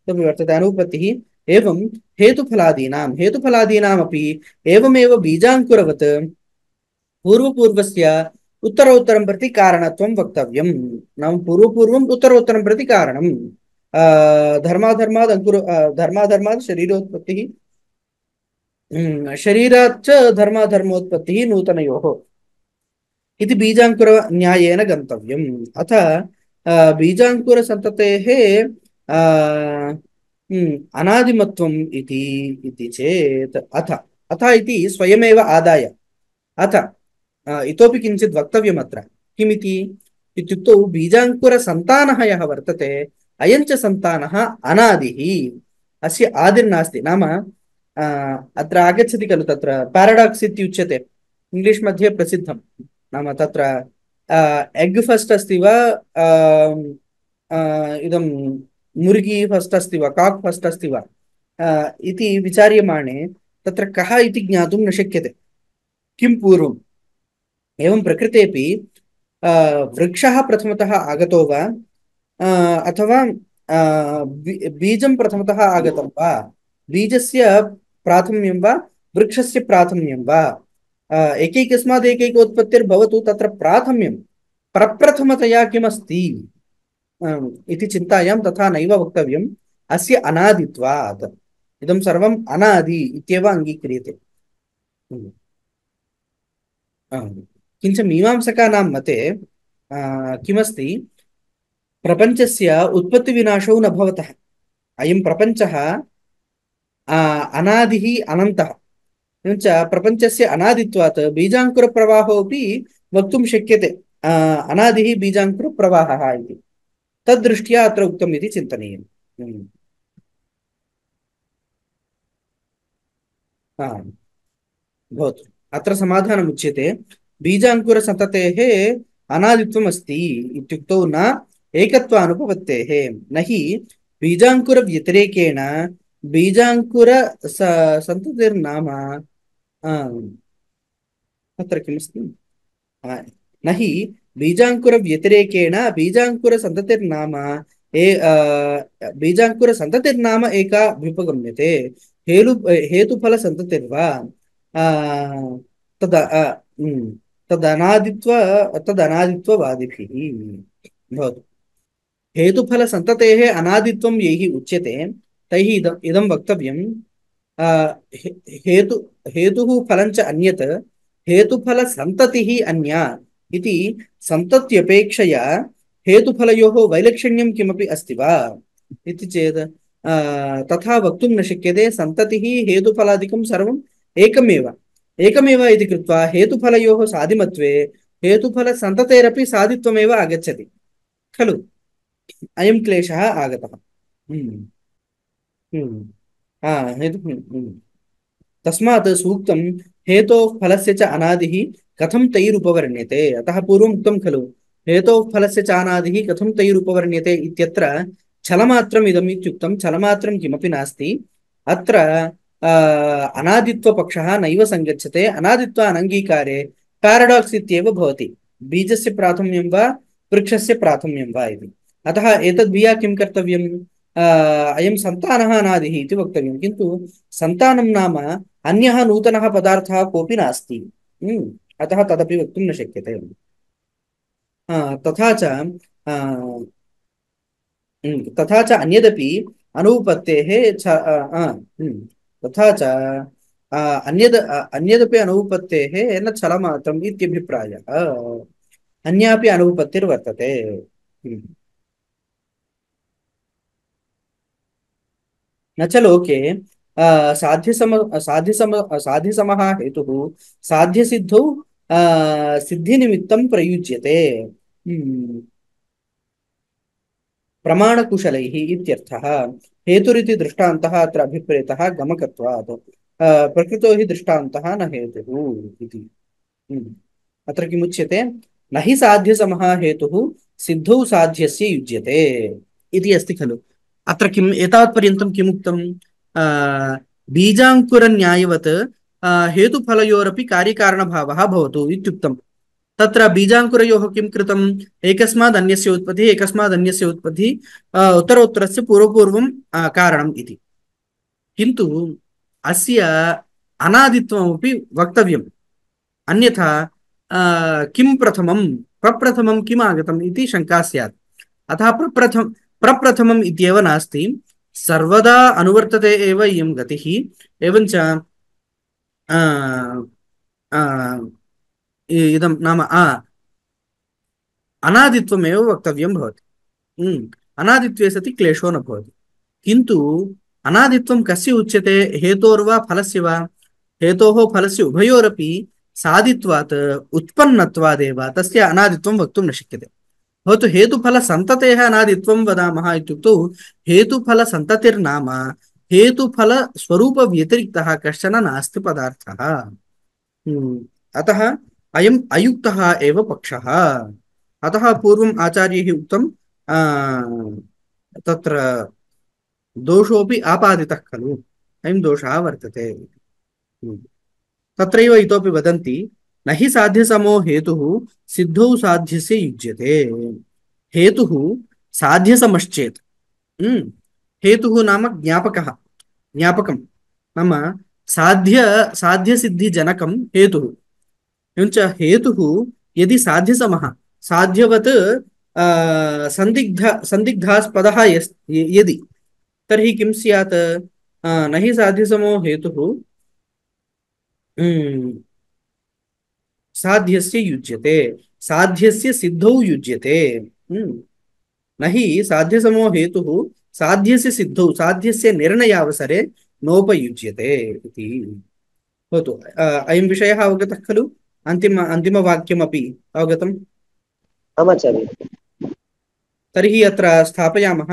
[SPEAKER 1] तदपि वर्तते अनुपपत्तिः। एवं हेतुफलादीनामपि एवमेव बीजाङ्कुरवत् पूर्वस्य उत्तरोत्तरं प्रति कारणत्वं वक्तव्यं। नाम पूर्वम् उत्तरोत्तरं प्रति कारणं, धर्माधर्माद् धर्माधर्माद् शरीरोत्पत्तिः शरीरात् च धर्माधर्मोत्पत्तिः नूतनयोः इति बीजाङ्कुरन्यायेन गन्तव्यम्। अथ बीजाङ्कुरसन्ततेः अनादिमत्वम् इति चेत् अथ अथ इति स्वयमेव आदाय अथ इतोपि किञ्चित् वक्तव्यमत्र। किमिति इत्युक्तौ बीजाङ्कुरसन्तानः यः वर्तते अयं च सन्तानः अनादिः, अस्य आदिर्नास्ति। नाम अत्र आगच्छति खलु, तत्र पाराडाक्स् इत्युच्यते, इंग्लिश् मध्ये प्रसिद्धं। नाम तत्र एग् फस्ट् अस्ति वा, इदं मुर्गी फस्ट् अस्ति वा, काक् फस्ट् अस्ति वा इति विचार्यमाणे तत्र कः इति ज्ञातुं न शक्यते। किं पूर्वम् एवं प्रकृतेपि वृक्षः प्रथमतः आगतो वा अथवा बीजं प्रथमतः आगतं वा, बीजस्य प्राथम्यं वा वृक्षस्य प्राथम्यं वा, एकैकस्मात् एकैकोत्पत्तिर्भवतु, तत्र प्राथम्यं प्रप्रथमतया किमस्ति इति चिन्तायां तथा नैव वक्तव्यम्। अस्य अनादित्वात् इदं सर्वम् अनादि इत्येव अङ्गीक्रियते। किञ्च मीमांसकानां मते किमस्ति, प्रपञ्चस्य उत्पत्तिविनाशौ न भवतः। अयं प्रपञ्चः अनादिः अनन्तः, एवञ्च प्रपञ्चस्य अनादित्वात् बीजाङ्कुरप्रवाहोऽपि वक्तुं शक्यते अनादिः बीजाङ्कुरप्रवाहः इति। तद्दृष्ट्या अत्र उक्तम् इति चिन्तनीयम्। भवतु, अत्र समाधानम् उच्यते। बीजाङ्कुरसन्ततेः अनादित्वम् अस्ति इत्युक्तौ न एकत्वानुपपत्तेः, न हि बीजाङ्कुरव्यतिरेकेण बीजाङ्कुर सन्ततिर्नाम अत्र किमस्ति, न हि बीजाङ्कुरव्यतिरेकेण बीजाङ्कुरसन्ततिर्नाम बीजाङ्कुरसन्ततिर्नाम एका व्युपगम्यते। हेतुफलसन्ततिर्वा तद तदनादित्ववादिभिः भवतु। हेतुफलसन्ततेः अनादित्वं यैः उच्यते तैः इदं वक्तव्यं, हेतु हेतुः फलञ्च अन्यत्, हेतुफलसन्ततिः अन्या इति। सन्तत्यपेक्षया हेतुफलयोः वैलक्षण्यं किमपि अस्ति वा इति चेत् तथा वक्तुं न शक्यते। सन्ततिः हेतुफलादिकं सर्वम् एकमेव इति कृत्वा हेतुफलयोः सादिमत्वे हेतुफलसन्ततेरपि सादित्वमेव आगच्छति खलु। अयं क्लेशः आगतः। तस्मात् सूक्तं हेतोः फलस्य च अनादिः कथं तैरुपवर्ण्यते। अतः पूर्वम् उक्तं खलु, हेतोः फलस्य च अनादिः कथं तैरुपवर्ण्यते इत्यत्र छलमात्रम् इदम् इत्युक्तं। छलमात्रं किमपि नास्ति अत्र। अनादित्वपक्षः नैव सङ्गच्छते। अनादित्व अनङ्गीकारे पाराडाक्स् इत्येव भवति, बीजस्य प्राथम्यं वा वृक्षस्य प्राथम्यं वा इति। अतः एतद्भिः किं कर्तव्यम्, अयं सन्तानः अनादिः इति वक्तव्यं। किन्तु सन्तानं नाम अन्यः नूतनः पदार्थः कोऽपि नास्ति, अतः तदपि वक्तुं न शक्यते। तथा च अन्यदपि अनुपत्तेः तथा च अन्यदपि अनुपत्तेः न छलमात्रम् इत्यभिप्रायः। अन्यापि अनुपत्तिर्वर्तते। न च लोके साध्यसमः हेतुः साध्यसिद्धौ सिद्धिनिमित्तं प्रयुज्यते प्रमाणकुशलैः इत्यर्थः। हेतुरिति दृष्टान्तः अत्र अभिप्रेतः गमकत्वात्, प्रकृतो हि दृष्टान्तः न हेतुः इति। अत्र किमुच्यते, न हि साध्यसमः हेतुः सिद्धौ साध्यस्य युज्यते इति अस्ति खलु। अत्र किम् एतावत्पर्यन्तं किमुक्तं, बीजाङ्कुरन्यायवत् हेतुफलयोरपि कार्यकारणभावः भवतु इत्युक्तं। तत्र बीजाङ्कुरयोः किं कृतम्, एकस्माद् अन्यस्य उत्पत्तिः एकस्माद् अन्यस्य उत्पत्तिः उत्तरोत्तरस्य पूर्वपूर्वं कारणम् इति। किन्तु अस्य अनादित्वमपि वक्तव्यम्, अन्यथा किं प्रप्रथमं किम् आगतम् इति शङ्का स्यात्। अतः प्रप्रथमम् इत्येव नास्ति, सर्वदा अनुवर्तते एव इयं गतिः। एवञ्च आ, इदं नाम अनादित्वमेव वक्तव्यं भवति। अनादित्वे सति क्लेशो न भवति। किन्तु अनादित्वं कस्य उच्यते, हेतोर्वा फलस्य वा? हेतोः फलस्य उभयोरपि सादित्वात् उत्पन्नत्वादेव तस्य अनादित्वं वक्तुं न शक्यते। भवतु हेतुफलसन्ततेः अनादित्वं वदामः इत्युक्तौ हेतुफलसन्ततिर्नाम हेतुफलस्वरूपव्यतिरिक्तः कश्चन नास्ति पदार्थः। अतः अयम् अयुक्तः एव पक्षः। अतः पूर्वम् आचार्यैः उक्तं तत्र दोषोऽपि आपादितः खलु, अयं दोषः वर्तते। तत्रैव इतोपि वदन्ति, न हि साध्यसमो हेतुः सिद्धौ साध्यस्य युज्यते। हेतुः साध्यसमश्चेत्, हेतुः नाम ज्ञापकः, ज्ञापकं नाम साध्यसिद्धिजनकं हेतुः। एवञ्च हेतुः यदि साध्यसमः साध्यवत् संदिग्धास्पदः यदि, तर्हि किं स्यात्? न हि साध्यसमो हेतुः साध्यस्य युज्यते, साध्यस्य सिद्धौ युज्यते। न हि साध्यसमो हेतुः साध्यस्य सिद्धौ, साध्यस्य निर्णयावसरे नोपयुज्यते इति। भवतु, अयं विषयः अवगतः खलु? अन्तिमवाक्यमपि अवगतम्?
[SPEAKER 2] आमाचार्य।
[SPEAKER 1] तर्हि अत्र स्थापयामः।